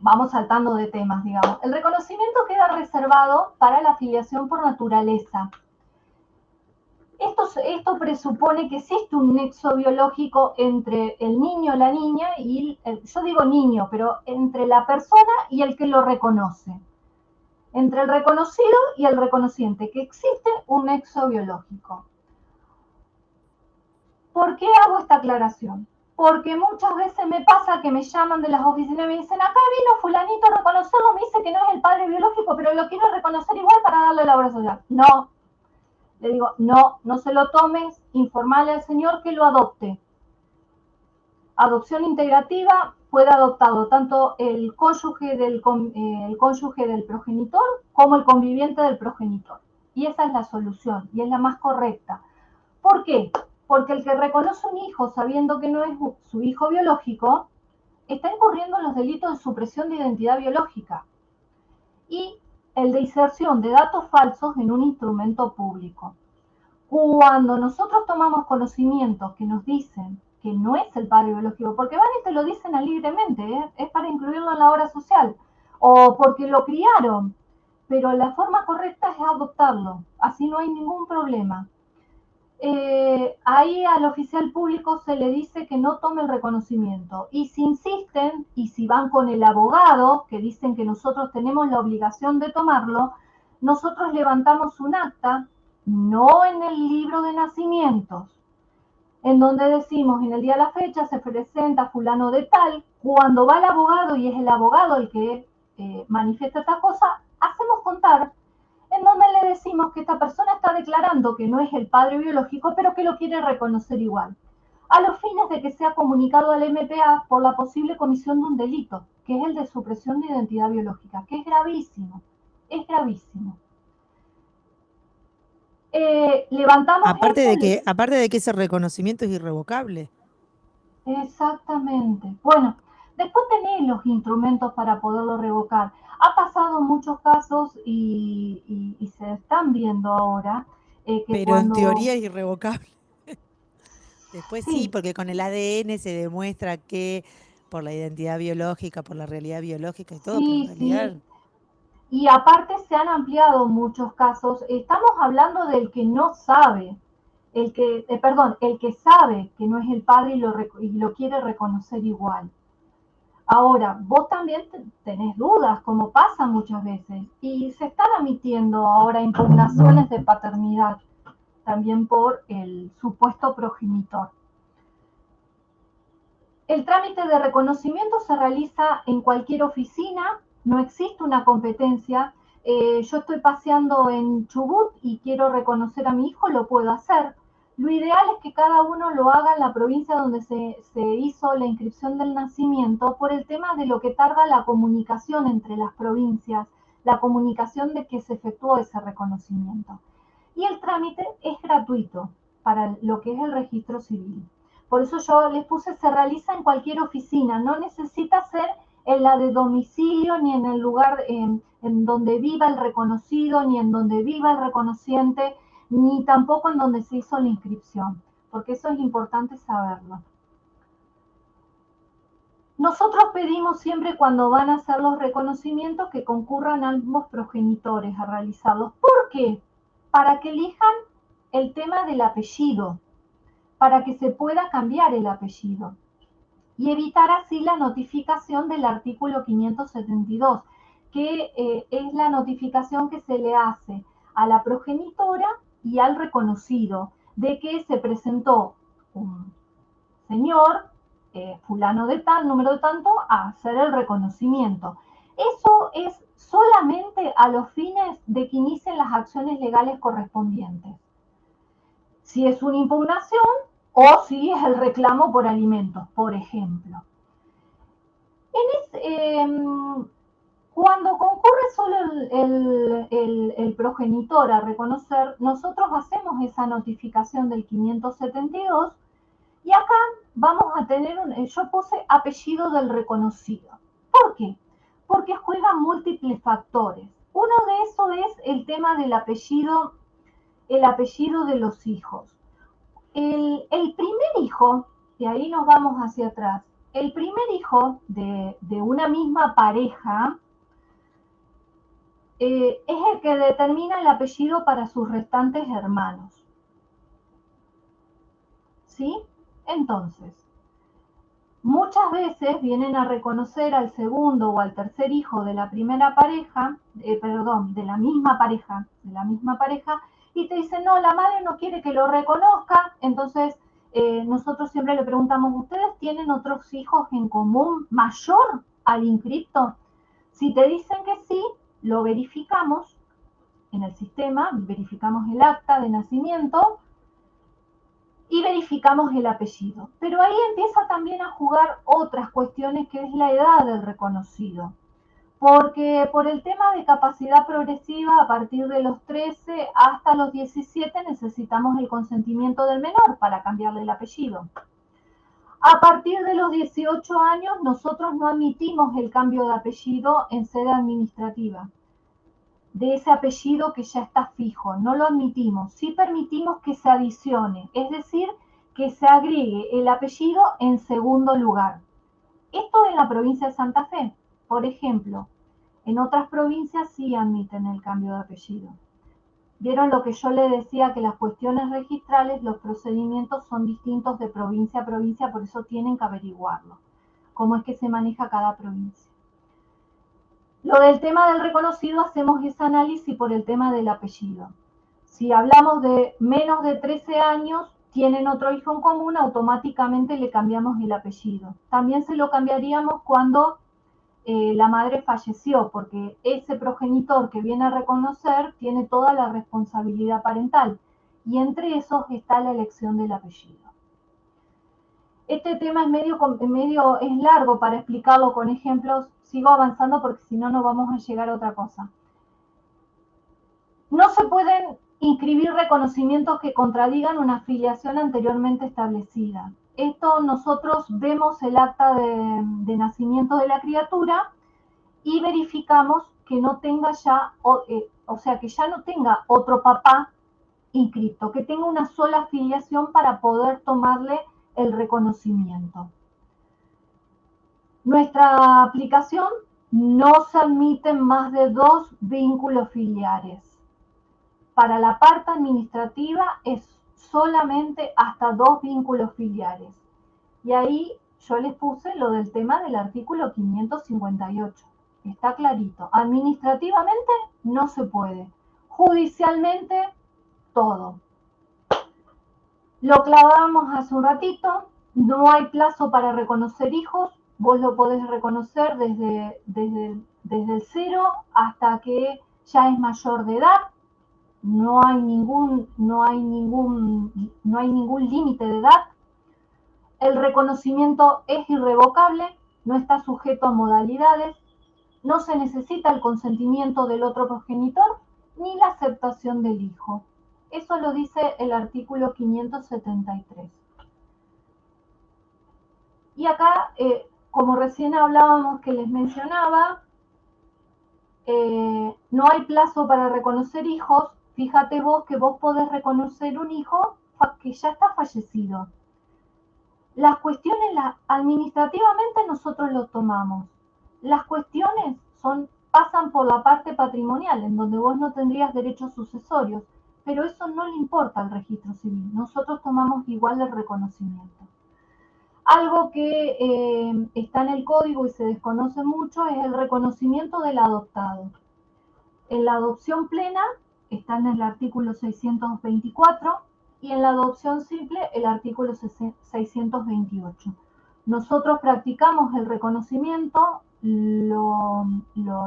vamos saltando de temas, digamos, el reconocimiento queda reservado para la filiación por naturaleza. Esto presupone que existe un nexo biológico entre el niño, la niña, y yo digo niño, pero entre la persona y el que lo reconoce. Entre el reconocido y el reconociente, que existe un nexo biológico. ¿Por qué hago esta aclaración? Porque muchas veces me pasa que me llaman de las oficinas y me dicen, acá vino fulanito a reconocerlo, me dice que no es el padre biológico, pero lo quiero reconocer igual para darle la obra social. No. Le digo, no se lo tomes, informale al señor que lo adopte. Adopción integrativa puede adoptarlo tanto el cónyuge del progenitor como el conviviente del progenitor. Y esa es la solución, y es la más correcta. ¿Por qué? Porque el que reconoce un hijo sabiendo que no es su hijo biológico, está incurriendo en los delitos de supresión de identidad biológica y el de inserción de datos falsos en un instrumento público. Cuando nosotros tomamos conocimientos que nos dicen que no es el padre biológico, porque van y te lo dicen libremente, es para incluirlo en la obra social, o porque lo criaron, pero la forma correcta es adoptarlo, así no hay ningún problema. Ahí al oficial público se le dice que no tome el reconocimiento, y si insisten y si van con el abogado que dicen que nosotros tenemos la obligación de tomarlo, nosotros levantamos un acta, no en el libro de nacimientos, en donde decimos en el día de la fecha se presenta fulano de tal. Cuando va el abogado y es el abogado el que manifiesta esta cosa, hacemos contar en donde le decimos que esta persona está declarando que no es el padre biológico, pero que lo quiere reconocer igual, a los fines de que sea comunicado al MPA por la posible comisión de un delito, que es el de supresión de identidad biológica, que es gravísimo, es gravísimo. Levantamos aparte de que ese reconocimiento es irrevocable. Exactamente. Bueno, después tenés los instrumentos para poderlo revocar. Ha pasado muchos casos y se están viendo ahora. Pero en teoría es irrevocable. Después sí, porque con el ADN se demuestra que por la identidad biológica, por la realidad biológica y todo, pero en realidad... Sí. Y aparte se han ampliado muchos casos. Estamos hablando del que no sabe, el que sabe que no es el padre y lo quiere reconocer igual. Ahora, vos también tenés dudas, como pasa muchas veces, y se están admitiendo ahora impugnaciones de paternidad, también por el supuesto progenitor. El trámite de reconocimiento se realiza en cualquier oficina, no existe una competencia. Yo estoy paseando en Chubut y quiero reconocer a mi hijo, lo puedo hacer. Lo ideal es que cada uno lo haga en la provincia donde se hizo la inscripción del nacimiento por el tema de lo que tarda la comunicación entre las provincias, la comunicación de que se efectuó ese reconocimiento. Y el trámite es gratuito para lo que es el registro civil. Por eso yo les puse, se realiza en cualquier oficina, no necesita ser en la de domicilio, ni en el lugar en donde viva el reconocido, ni en donde viva el reconociente, ni tampoco en donde se hizo la inscripción, porque eso es importante saberlo. Nosotros pedimos siempre cuando van a hacer los reconocimientos que concurran ambos progenitores a realizarlos. ¿Por qué? Para que elijan el tema del apellido, para que se pueda cambiar el apellido y evitar así la notificación del artículo 572, que es la notificación que se le hace a la progenitora y al reconocido de que se presentó un señor, fulano de tal, número de tanto, a hacer el reconocimiento. Eso es solamente a los fines de que inicien las acciones legales correspondientes. Si es una impugnación o si es el reclamo por alimentos, por ejemplo. Cuando concurre solo el progenitor a reconocer, nosotros hacemos esa notificación del 572 y acá vamos a tener, yo puse apellido del reconocido. ¿Por qué? Porque juegan múltiples factores. Uno de esos es el tema del apellido, el apellido de los hijos. El primer hijo, y ahí nos vamos hacia atrás, el primer hijo de una misma pareja es el que determina el apellido para sus restantes hermanos. ¿Sí? Entonces, muchas veces vienen a reconocer al segundo o al tercer hijo de la primera pareja, de la misma pareja, y te dicen, no, la madre no quiere que lo reconozca, entonces nosotros siempre le preguntamos, ¿ustedes tienen otros hijos en común mayor al inscripto? Si te dicen que sí, lo verificamos en el sistema, verificamos el acta de nacimiento y verificamos el apellido. Pero ahí empieza también a jugar otras cuestiones, que es la edad del reconocido. Porque por el tema de capacidad progresiva, a partir de los 13 hasta los 17 necesitamos el consentimiento del menor para cambiarle el apellido. A partir de los 18 años nosotros no admitimos el cambio de apellido en sede administrativa, de ese apellido que ya está fijo, no lo admitimos. Sí permitimos que se adicione, es decir, que se agregue el apellido en segundo lugar. Esto en la provincia de Santa Fe. Por ejemplo, en otras provincias sí admiten el cambio de apellido. Vieron lo que yo le decía, que las cuestiones registrales, los procedimientos son distintos de provincia a provincia, por eso tienen que averiguarlo, cómo es que se maneja cada provincia. Lo del tema del reconocido, hacemos ese análisis por el tema del apellido. Si hablamos de menos de 13 años, tienen otro hijo en común, automáticamente le cambiamos el apellido. También se lo cambiaríamos cuando la madre falleció, porque ese progenitor que viene a reconocer tiene toda la responsabilidad parental, y entre esos está la elección del apellido. Este tema es es largo para explicarlo con ejemplos. Sigo avanzando porque si no, no vamos a llegar a otra cosa. No se pueden inscribir reconocimientos que contradigan una afiliación anteriormente establecida. Esto nosotros vemos el acta de nacimiento de la criatura y verificamos que no tenga ya, o sea, que ya no tenga otro papá inscrito, que tenga una sola afiliación para poder tomarle el reconocimiento. Nuestra aplicación no se admiten más de 2 vínculos filiares. Para la parte administrativa es solamente hasta 2 vínculos filiares. Y ahí yo les puse lo del tema del artículo 558. Está clarito. Administrativamente no se puede. Judicialmente, todo. Lo clavamos hace un ratito. No hay plazo para reconocer hijos. Vos lo podés reconocer desde el 0 hasta que ya es mayor de edad. No hay ningún límite de edad. El reconocimiento es irrevocable, no está sujeto a modalidades, no se necesita el consentimiento del otro progenitor ni la aceptación del hijo. Eso lo dice el artículo 573. Y acá, como recién hablábamos que les mencionaba, no hay plazo para reconocer hijos. Fíjate vos que vos podés reconocer un hijo que ya está fallecido. Las cuestiones administrativamente nosotros lo tomamos. Las cuestiones pasan por la parte patrimonial, en donde vos no tendrías derechos sucesorios, pero eso no le importa al registro civil. Nosotros tomamos igual el reconocimiento. Algo que está en el código y se desconoce mucho es el reconocimiento del adoptado. En la adopción plena está en el artículo 624 y en la adopción simple el artículo 628. Nosotros practicamos el reconocimiento, lo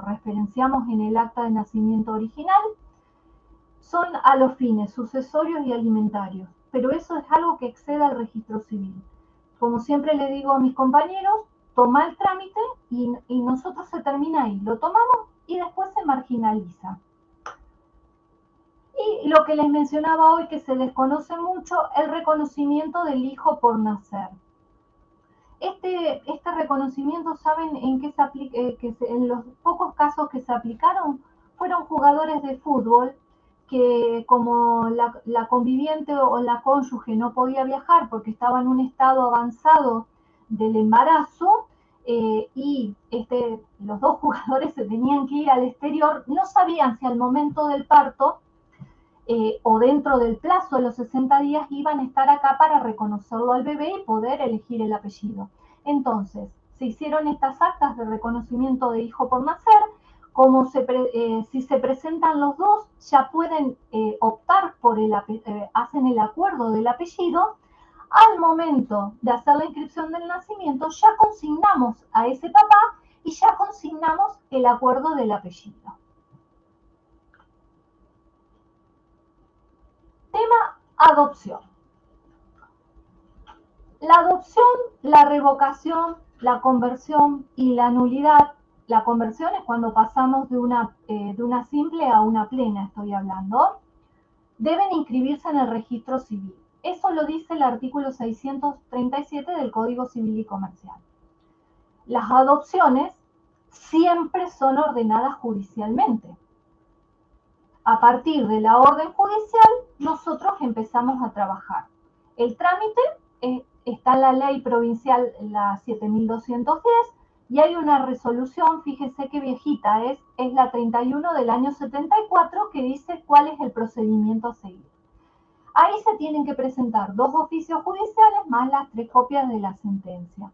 referenciamos en el acta de nacimiento original, son a los fines sucesorios y alimentarios, pero eso es algo que excede al registro civil. Como siempre le digo a mis compañeros, toma el trámite y nosotros se termina ahí, lo tomamos y después se marginaliza. Y lo que les mencionaba hoy, que se desconoce mucho, el reconocimiento del hijo por nacer. Este reconocimiento, ¿saben en qué se aplica? En los pocos casos que se aplicaron fueron jugadores de fútbol que, como la conviviente o la cónyuge no podía viajar porque estaba en un estado avanzado del embarazo, y los dos jugadores se tenían que ir al exterior, no sabían si al momento del parto o dentro del plazo de los 60 días iban a estar acá para reconocerlo al bebé y poder elegir el apellido. Entonces, se hicieron estas actas de reconocimiento de hijo por nacer. Como si se presentan los dos, ya pueden optar por hacen el acuerdo del apellido. Al momento de hacer la inscripción del nacimiento, ya consignamos a ese papá y ya consignamos el acuerdo del apellido. Tema adopción. La adopción, la revocación, la conversión y la nulidad. La conversión es cuando pasamos de una simple a una plena, estoy hablando. Deben inscribirse en el registro civil. Eso lo dice el artículo 637 del Código Civil y Comercial. Las adopciones siempre son ordenadas judicialmente. A partir de la orden judicial, nosotros empezamos a trabajar. El trámite está en la ley provincial, la 7210, y hay una resolución, fíjese qué viejita es la 31 del año 74, que dice cuál es el procedimiento a seguir. Ahí se tienen que presentar 2 oficios judiciales más las 3 copias de la sentencia.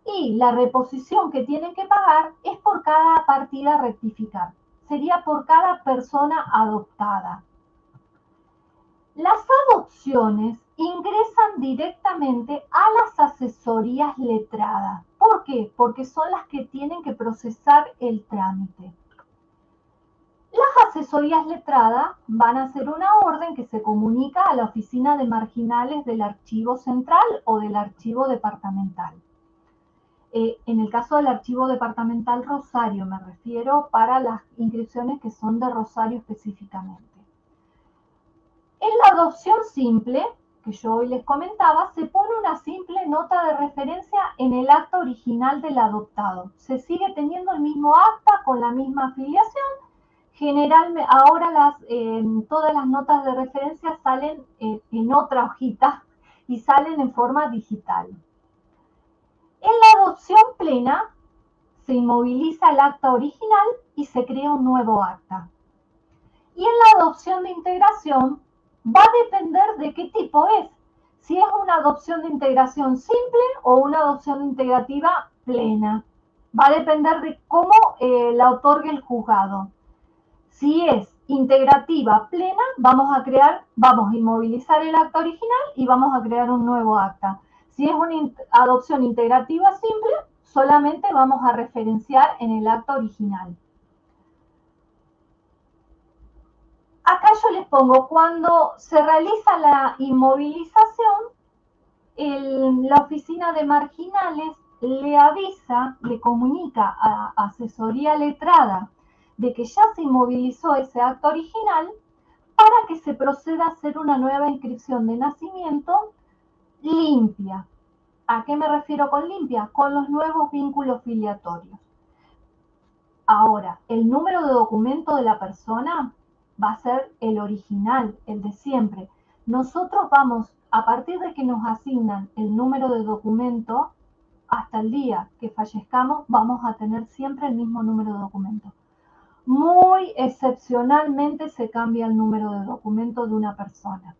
Y la reposición que tienen que pagar es por cada partida a rectificar. Sería por cada persona adoptada. Las adopciones ingresan directamente a las asesorías letradas. ¿Por qué? Porque son las que tienen que procesar el trámite. Las asesorías letradas van a hacer una orden que se comunica a la oficina de marginales del archivo central o del archivo departamental. En el caso del archivo departamental Rosario, me refiero para las inscripciones que son de Rosario específicamente. En la adopción simple, que yo hoy les comentaba, se pone una simple nota de referencia en el acta original del adoptado. Se sigue teniendo el mismo acta con la misma afiliación. Generalmente, ahora todas las notas de referencia salen en otra hojita y salen en forma digital. En la adopción plena se inmoviliza el acta original y se crea un nuevo acta. Y en la adopción de integración va a depender de qué tipo es. si es una adopción de integración simple o una adopción integrativa plena. Va a depender de cómo la otorgue el juzgado. Si es integrativa plena, vamos a inmovilizar el acta original y vamos a crear un nuevo acta. Si es una adopción integrativa simple, solamente vamos a referenciar en el acta original. Acá yo les pongo, cuando se realiza la inmovilización, la oficina de marginales le avisa, le comunica a asesoría letrada de que ya se inmovilizó ese acto original para que se proceda a hacer una nueva inscripción de nacimiento limpia. ¿A qué me refiero con limpia? Con los nuevos vínculos filiatorios. Ahora, el número de documento de la persona va a ser el original, el de siempre. Nosotros vamos, a partir de que nos asignan el número de documento, hasta el día que fallezcamos, vamos a tener siempre el mismo número de documento. Muy excepcionalmente se cambia el número de documento de una persona.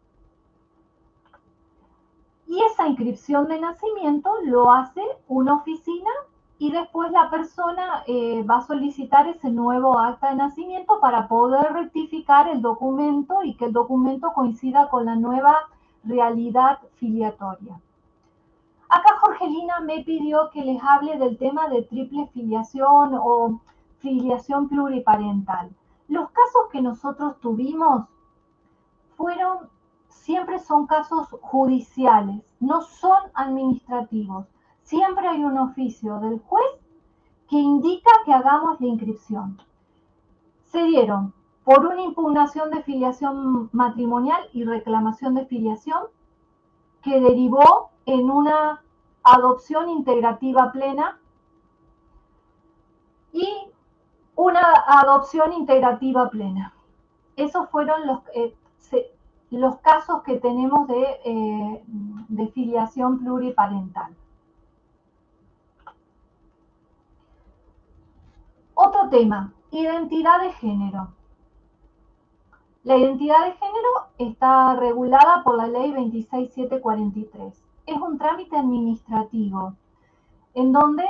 Y esa inscripción de nacimiento lo hace una oficina y después la persona va a solicitar ese nuevo acta de nacimiento para poder rectificar el documento y que el documento coincida con la nueva realidad filiatoria. Acá Jorgelina me pidió que les hable del tema de triple filiación o filiación pluriparental. Los casos que nosotros tuvimos siempre son casos judiciales, no son administrativos. Siempre hay un oficio del juez que indica que hagamos la inscripción. Se dieron por una impugnación de filiación matrimonial y reclamación de filiación que derivó en una adopción integrativa plena y una adopción integrativa plena. Esos fueron los casos que tenemos de filiación pluriparental. Otro tema, identidad de género. La identidad de género está regulada por la ley 26743. Es un trámite administrativo en donde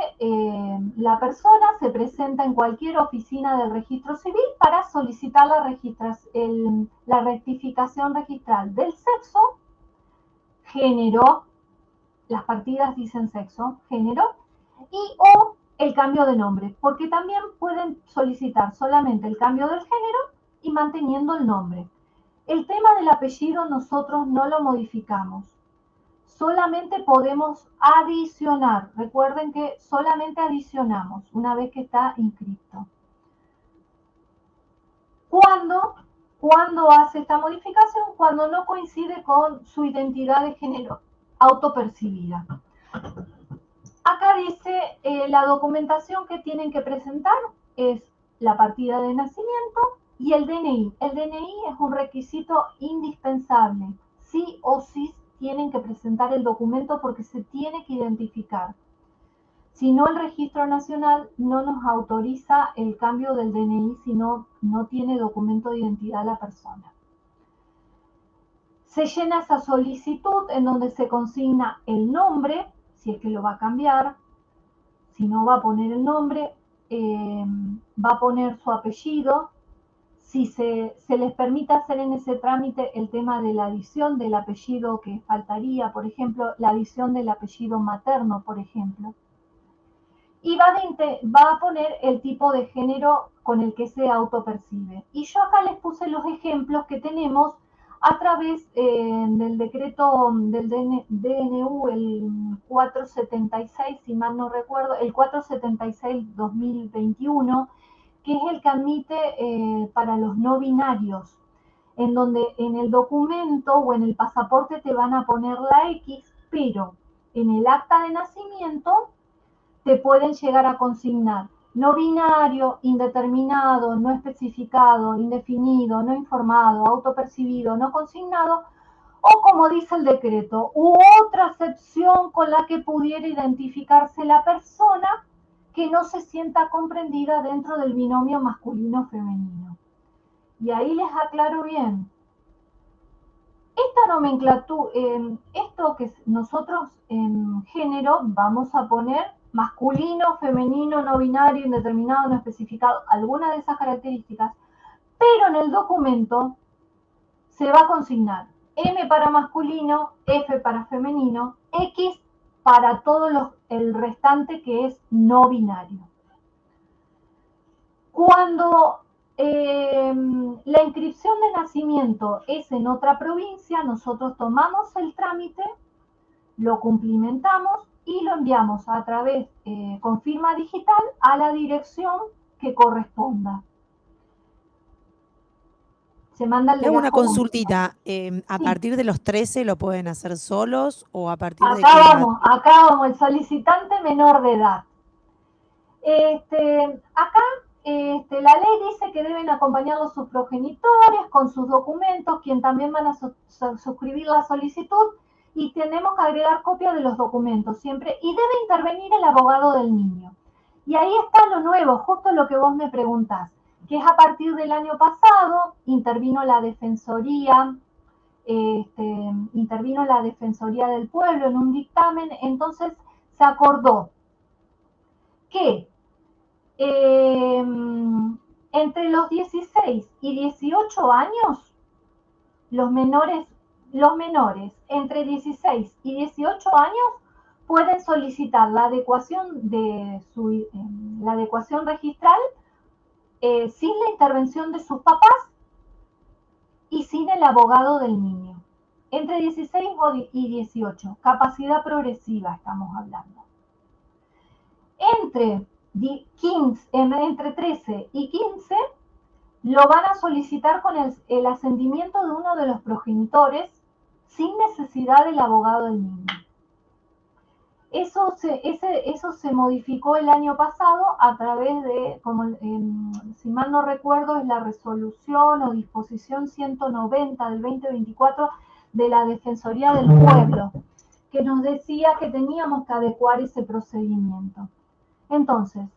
la persona se presenta en cualquier oficina del registro civil para solicitar la rectificación registral del sexo, género, las partidas dicen sexo, género, y o el cambio de nombre, porque también pueden solicitar solamente el cambio del género y manteniendo el nombre. El tema del apellido nosotros no lo modificamos. Solamente podemos adicionar. Recuerden que solamente adicionamos una vez que está inscrito. ¿Cuándo hace esta modificación? Cuando no coincide con su identidad de género autopercibida. Acá dice la documentación que tienen que presentar es la partida de nacimiento y el DNI. El DNI es un requisito indispensable. Sí o sí tienen que presentar el documento porque se tiene que identificar. Si no, el Registro Nacional no nos autoriza el cambio del DNI si no tiene documento de identidad la persona. Se llena esa solicitud en donde se consigna el nombre, si es que lo va a cambiar. Si no va a poner el nombre, va a poner su apellido. Si se les permite hacer en ese trámite el tema de la adición del apellido que faltaría, por ejemplo, la adición del apellido materno, por ejemplo. Y va a poner el tipo de género con el que se autopercibe. Y yo acá les puse los ejemplos que tenemos a través del decreto del DNU, el 476, si mal no recuerdo, el 476-2021, que es el que admite para los no binarios, en donde en el documento o en el pasaporte te van a poner la X, pero en el acta de nacimiento te pueden llegar a consignar no binario, indeterminado, no especificado, indefinido, no informado, autopercibido, no consignado, o como dice el decreto, u otra acepción con la que pudiera identificarse la persona que no se sienta comprendida dentro del binomio masculino-femenino. Y ahí les aclaro bien, Esta nomenclatura, esto que nosotros en género vamos a poner masculino, femenino, no binario, indeterminado, no especificado, alguna de esas características, pero en el documento se va a consignar M para masculino, F para femenino, X para todo el restante que es no binario. Cuando la inscripción de nacimiento es en otra provincia, nosotros tomamos el trámite, lo cumplimentamos y lo enviamos a través con firma digital a la dirección que corresponda. Se manda el Te hago una legajo. consultita. ¿A Sí. partir de los 13 lo pueden hacer solos o a partir de Acá qué edad? vamos, el solicitante menor de edad. Acá la ley dice que deben acompañarlos sus progenitores con sus documentos, quien también van a suscribir la solicitud, y tenemos que agregar copia de los documentos siempre, y debe intervenir el abogado del niño. Y ahí está lo nuevo, justo lo que vos me preguntás, que es a partir del año pasado, intervino la Defensoría del Pueblo en un dictamen, entonces se acordó que entre los 16 y 18 años, los menores entre 16 y 18 años pueden solicitar la adecuación registral sin la intervención de sus papás y sin el abogado del niño. Entre 16 y 18, capacidad progresiva estamos hablando. Entre 13 y 15 lo van a solicitar con el asentimiento de uno de los progenitores sin necesidad del abogado del niño. Eso se modificó el año pasado a través de, si mal no recuerdo, es la resolución o disposición 190 del 2024 de la Defensoría del Pueblo, que nos decía que teníamos que adecuar ese procedimiento. Entonces,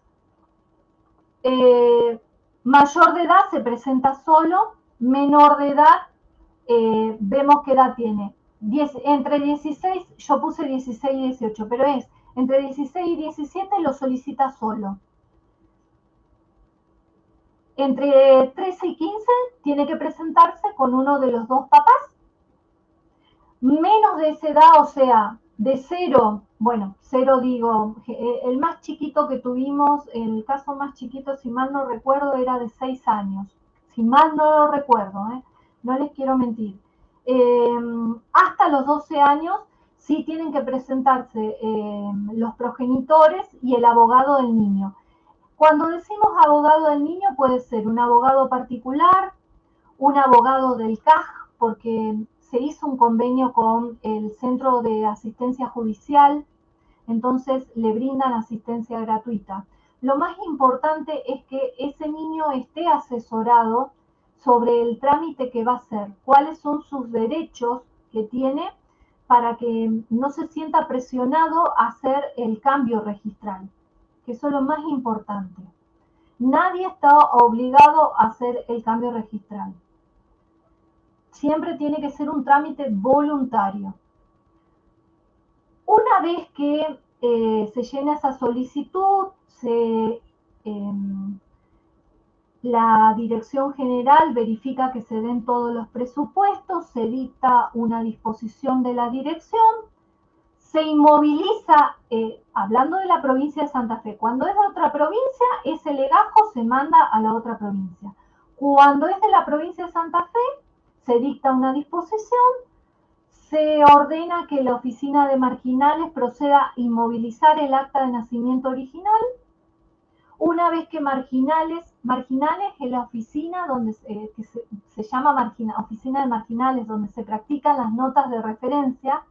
mayor de edad se presenta solo, menor de edad, vemos qué edad tiene. Entre 16, yo puse 16 y 18, pero es entre 16 y 17 lo solicita solo. Entre 13 y 15 tiene que presentarse con uno de los dos papás. Menos de esa edad, o sea, de 0, bueno, 0 digo, el más chiquito que tuvimos, el caso más chiquito, si mal no recuerdo, era de 6 años. Si mal no lo recuerdo, no les quiero mentir. Hasta los 12 años sí tienen que presentarse los progenitores y el abogado del niño. Cuando decimos abogado del niño puede ser un abogado particular, un abogado del CAJ, porque se hizo un convenio con el Centro de Asistencia Judicial, entonces le brindan asistencia gratuita. Lo más importante es que ese niño esté asesorado sobre el trámite que va a hacer, cuáles son sus derechos que tiene para que no se sienta presionado a hacer el cambio registral, que eso es lo más importante. Nadie está obligado a hacer el cambio registral. Siempre tiene que ser un trámite voluntario. Una vez que se llena esa solicitud, la Dirección General verifica que se den todos los presupuestos, se dicta una disposición de la dirección, se inmoviliza, hablando de la provincia de Santa Fe, cuando es de otra provincia, ese legajo se manda a la otra provincia. Cuando es de la provincia de Santa Fe, se dicta una disposición, se ordena que la oficina de marginales proceda a inmovilizar el acta de nacimiento original. Una vez que marginales es la oficina donde que se llama oficina de marginales, donde se practican las notas de referencia.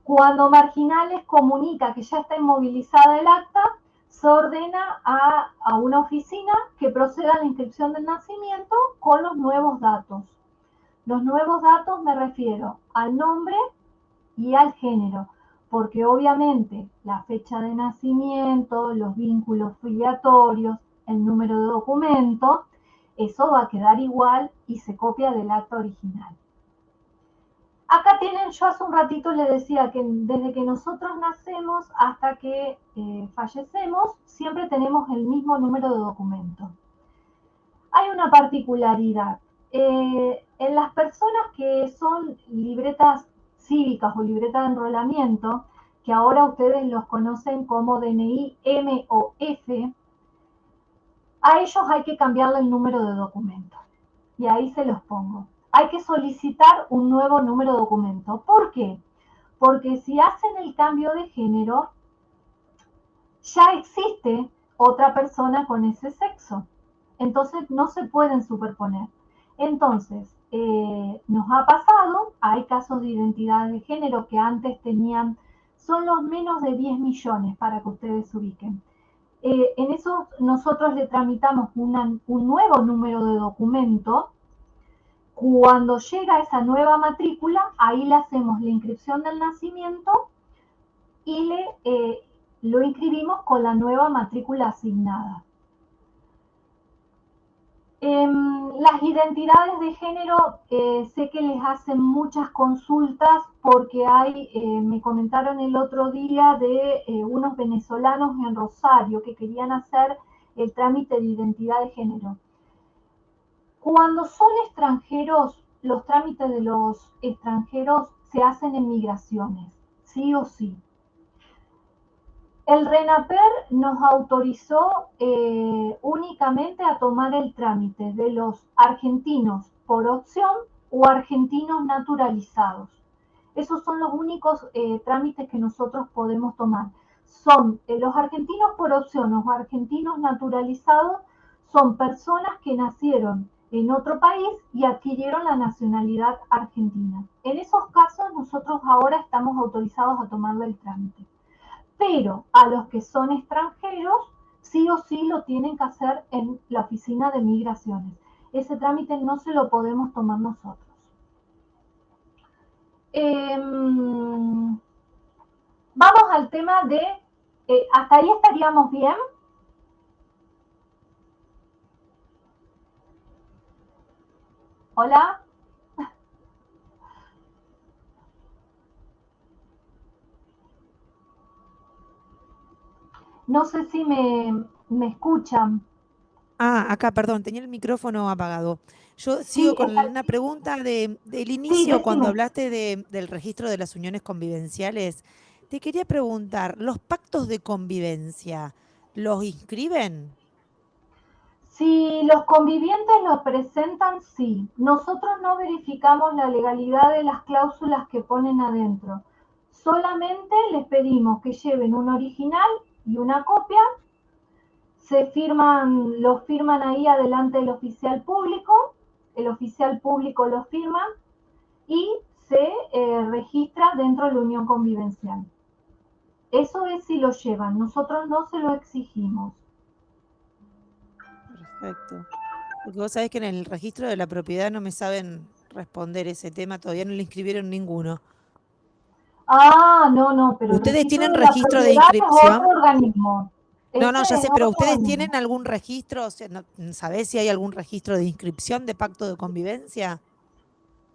Cuando marginales comunica que ya está inmovilizada el acta, se ordena a una oficina que proceda a la inscripción del nacimiento con los nuevos datos. Los nuevos datos me refiero al nombre y al género, porque obviamente la fecha de nacimiento, los vínculos filiatorios, el número de documento, eso va a quedar igual y se copia del acta original. Acá tienen, yo hace un ratito les decía que desde que nosotros nacemos hasta que fallecemos, siempre tenemos el mismo número de documento. Hay una particularidad. En las personas que son libretas cívicas o libretas de enrolamiento, que ahora ustedes los conocen como DNI M o F, a ellos hay que cambiarle el número de documento. Y ahí se los pongo. Hay que solicitar un nuevo número de documento. ¿Por qué? Porque si hacen el cambio de género, ya existe otra persona con ese sexo. Entonces no se pueden superponer. Entonces, nos ha pasado, hay casos de identidad de género que antes tenían, son los menos de 10 millones para que ustedes se ubiquen. En eso nosotros le tramitamos un nuevo número de documento. Cuando llega esa nueva matrícula, ahí le hacemos la inscripción del nacimiento y lo inscribimos con la nueva matrícula asignada. Las identidades de género, sé que les hacen muchas consultas porque me comentaron el otro día de unos venezolanos en Rosario que querían hacer el trámite de identidad de género. Cuando son extranjeros, los trámites de los extranjeros se hacen en migraciones, sí o sí. El RENAPER nos autorizó únicamente a tomar el trámite de los argentinos por opción o argentinos naturalizados. Esos son los únicos trámites que nosotros podemos tomar. Son los argentinos por opción o argentinos naturalizados, son personas que nacieron en otro país y adquirieron la nacionalidad argentina. En esos casos nosotros ahora estamos autorizados a tomarle el trámite. Pero a los que son extranjeros, sí o sí lo tienen que hacer en la oficina de migraciones. Ese trámite no se lo podemos tomar nosotros. Vamos al tema de, ¿hasta ahí estaríamos bien? ¿Hola? No sé si me escuchan. Acá, perdón, tenía el micrófono apagado. Yo sigo con una pregunta del inicio, cuando hablaste del registro de las uniones convivenciales. Te quería preguntar, ¿los pactos de convivencia los inscriben? Si los convivientes los presentan, sí. Nosotros no verificamos la legalidad de las cláusulas que ponen adentro. Solamente les pedimos que lleven un original y una copia. Los firman ahí adelante del oficial público. El oficial público los firma y se registra dentro de la unión convivencial. Eso es si lo llevan. Nosotros no se lo exigimos. Perfecto. Porque vos sabés que en el registro de la propiedad no me saben responder ese tema, todavía no le inscribieron ninguno. No, pero ¿ustedes tienen registro de inscripción? Es otro organismo. No, ya sé, pero ¿ustedes tienen algún registro? O sea, ¿sabés si hay algún registro de inscripción de pacto de convivencia?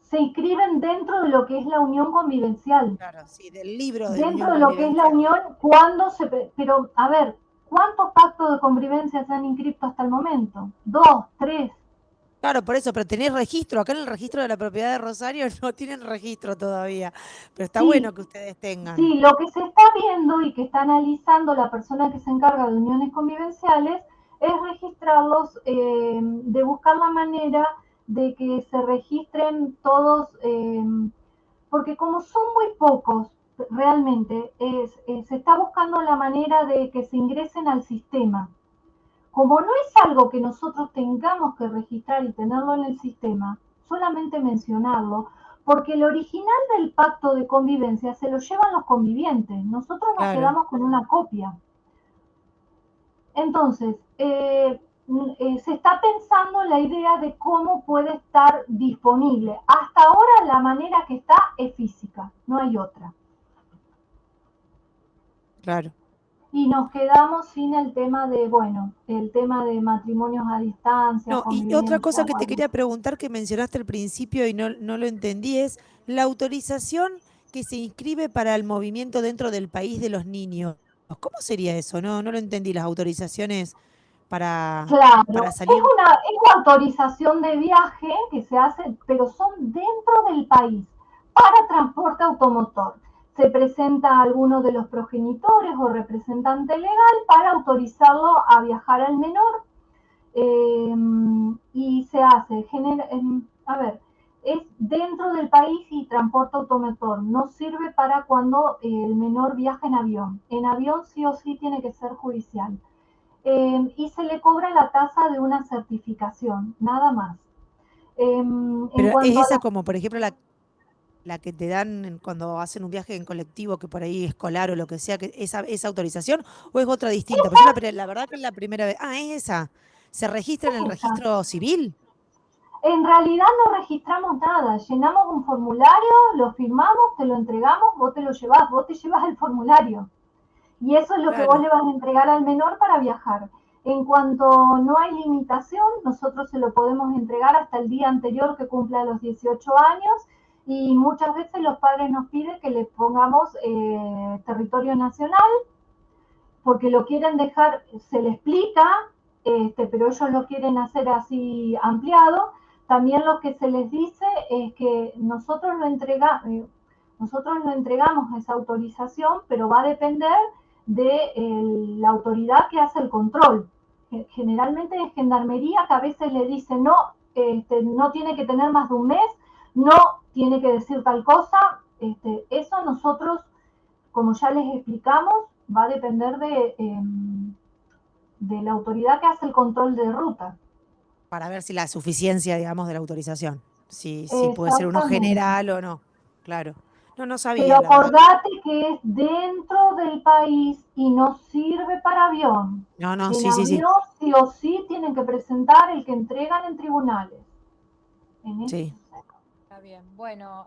Se inscriben dentro de lo que es la unión convivencial. Claro, sí, del libro de dentro de lo que es la unión, pero a ver, ¿cuántos pactos de convivencia se han inscrito hasta el momento? 2, 3. Claro, por eso, pero tenés registro. Acá en el registro de la propiedad de Rosario no tienen registro todavía. Pero está bueno que ustedes tengan. Sí, lo que se está viendo y que está analizando la persona que se encarga de uniones convivenciales es registrarlos, de buscar la manera de que se registren todos, porque como son muy pocos, realmente, se está buscando la manera de que se ingresen al sistema. Como no es algo que nosotros tengamos que registrar y tenerlo en el sistema, solamente mencionarlo, porque el original del pacto de convivencia se lo llevan los convivientes, nosotros nos quedamos con una copia. Entonces, se está pensando la idea de cómo puede estar disponible. Hasta ahora la manera que está es física, no hay otra. Claro. Y nos quedamos sin el tema de matrimonios a distancia. No, y otra cosa que te quería preguntar, que mencionaste al principio y no lo entendí, es La autorización que se inscribe para el movimiento dentro del país de los niños. ¿Cómo sería eso? No lo entendí, las autorizaciones Claro, para es salir. una autorización de viaje que se hace, pero son dentro del país, para transporte automotor. Se presenta a alguno de los progenitores o representante legal para autorizarlo a viajar al menor, y se hace, a ver, es dentro del país y transporte automotor, no sirve para cuando el menor viaja en avión. En avión sí o sí tiene que ser judicial. Y se le cobra la tasa de una certificación, nada más. En Pero es cuanto a esa como, por ejemplo, la que te dan cuando hacen un viaje en colectivo, que por ahí escolar o lo que sea, que esa autorización, o es otra distinta. Pero yo la verdad que es la primera vez. Ah, es esa. ¿Se registra en el esa, registro civil? en realidad no registramos nada, llenamos un formulario, lo firmamos, te lo entregamos, vos te lo llevas, vos te llevas el formulario. Y eso es lo que vos Claro. le vas a entregar al menor para viajar. En cuanto no hay limitación, nosotros se lo podemos entregar hasta el día anterior que cumpla los 18 años, y muchas veces los padres nos piden que le pongamos territorio nacional, porque lo quieren dejar, se le explica, pero ellos lo quieren hacer así ampliado. También lo que se les dice es que nosotros lo entregamos esa autorización, pero va a depender de la autoridad que hace el control. Generalmente es Gendarmería, que a veces le dice no, no tiene que tener más de un mes, no tiene que decir tal cosa. Eso nosotros, como ya les explicamos, va a depender de la autoridad que hace el control de ruta. Para ver si la suficiencia, digamos, de la autorización. Si puede ser uno Exactamente. general o no. Claro. No Pero sabía, la verdad. acordate que es dentro del país y no sirve para avión. No, En sí. avión sí o sí tienen que presentar el que entregan en tribunales. En eso. Sí. Está bien. Bueno,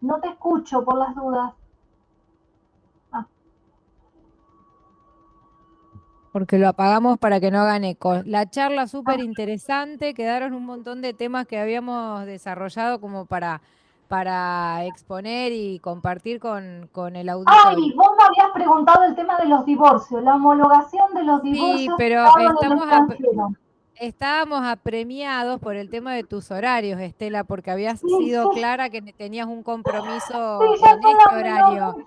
No te escucho por las dudas. Ah, porque lo apagamos para que no hagan eco. La charla súper interesante, quedaron un montón de temas que habíamos desarrollado como para exponer y compartir con el auditorio. Ay, vos me habías preguntado el tema de los divorcios, la homologación de los Sí, divorcios pero en el extranjero. estábamos apremiados por el tema de tus horarios, Estela, porque habías Sí, sido sí, clara que tenías un sí, compromiso ya en son este las horario. menores.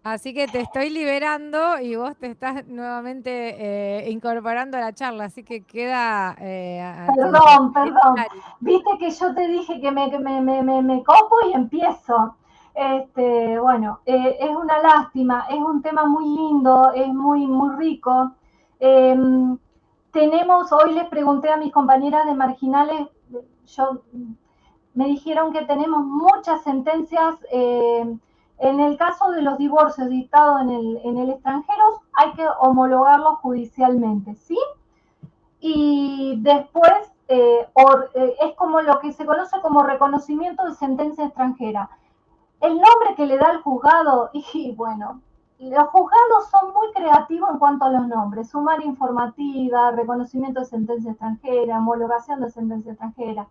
Así que te estoy liberando y vos te estás nuevamente incorporando a la charla, así que queda a tu Perdón, disposición el perdón. horario. Viste que yo te dije que me copo y empiezo. Bueno, es una lástima, es un tema muy lindo, es muy, muy rico. Eh, hoy les pregunté a mis compañeras de marginales, yo, me dijeron que tenemos muchas sentencias. En el caso de los divorcios dictados en el extranjero, hay que homologarlos judicialmente, ¿sí? Y después es como lo que se conoce como reconocimiento de sentencia extranjera. El nombre que le da el juzgado, y bueno, los juzgados son muy creativos en cuanto a los nombres: sumaria informativa, reconocimiento de sentencia extranjera, homologación de sentencia extranjera.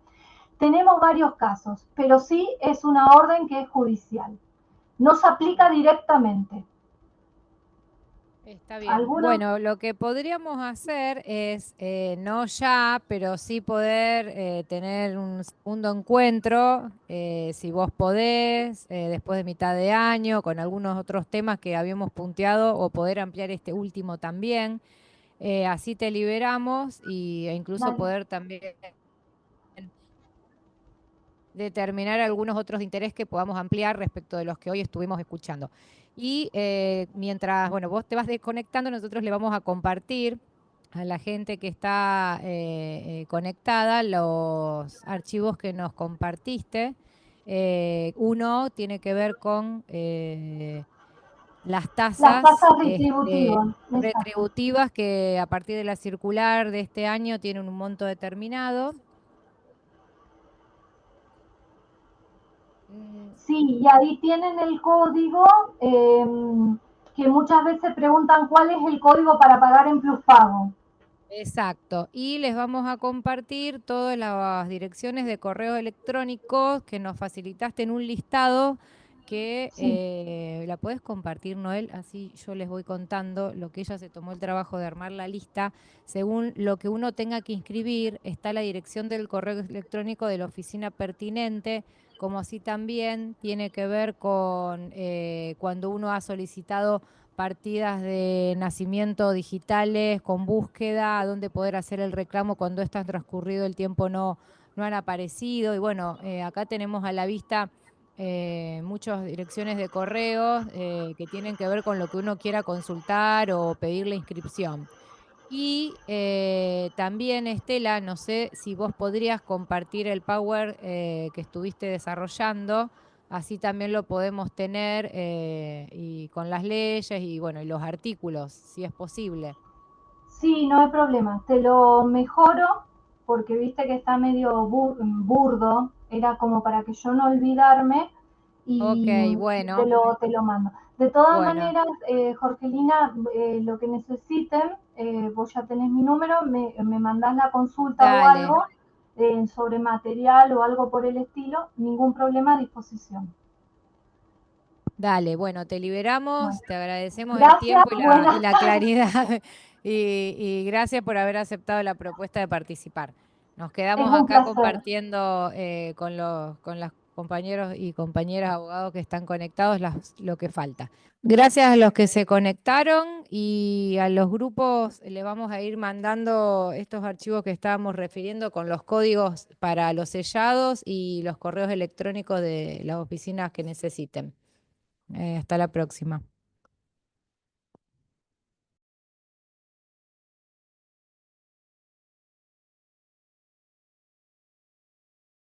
Tenemos varios casos, pero sí es una orden que es judicial. No se aplica directamente. Está bien. Algunos, Bueno, lo que podríamos hacer es, no ya, pero sí poder tener un segundo encuentro, si vos podés, después de mitad de año, con algunos otros temas que habíamos punteado, o poder ampliar este último también. Así te liberamos e incluso dale, poder también determinar algunos otros de interés que podamos ampliar respecto de los que hoy estuvimos escuchando. Y mientras, bueno, vos te vas desconectando, nosotros le vamos a compartir a la gente que está conectada los archivos que nos compartiste. Uno tiene que ver con las las tasas tasas retributivas, exacto. retributivas que a partir de la circular de este año tienen un monto determinado. Mm, Sí, y ahí tienen el código, que muchas veces preguntan cuál es el código para pagar en pluspago. Exacto. Y les vamos a compartir todas las direcciones de correos electrónicos que nos facilitaste en un listado que Sí, la podés compartir, Noel, así yo les voy contando lo que ella se tomó el trabajo de armar la lista. Según lo que uno tenga que inscribir, está la dirección del correo electrónico de la oficina pertinente, como así también tiene que ver con cuando uno ha solicitado partidas de nacimiento digitales con búsqueda, a dónde poder hacer el reclamo cuando está transcurrido el tiempo no han aparecido. Y bueno, acá tenemos a la vista muchas direcciones de correos que tienen que ver con lo que uno quiera consultar o pedir la inscripción. Y también, Estela, no sé si vos podrías compartir el Power que estuviste desarrollando, así también lo podemos tener y con las leyes y bueno, y los artículos, si es posible. sí, no hay problema. Te lo mejoro porque viste que está medio burdo. Era como para que yo no olvidarme Ok, y bueno, te lo mando. De todas bueno, maneras, Jorgelina, lo que necesiten, vos ya tenés mi número, me mandás la consulta o dale, algo sobre material o algo por el estilo, ningún problema a disposición. dale, bueno, te Bueno, liberamos, te agradecemos el gracias, tiempo y y buenas la tardes. claridad y gracias por haber aceptado la propuesta de participar. Nos Es quedamos un acá placer. compartiendo con los compañeros y compañeras abogados que están conectados lo que falta. Gracias a los que se conectaron y a los grupos le vamos a ir mandando estos archivos que estábamos refiriendo con los códigos para los sellados y los correos electrónicos de las oficinas que necesiten. Hasta la próxima.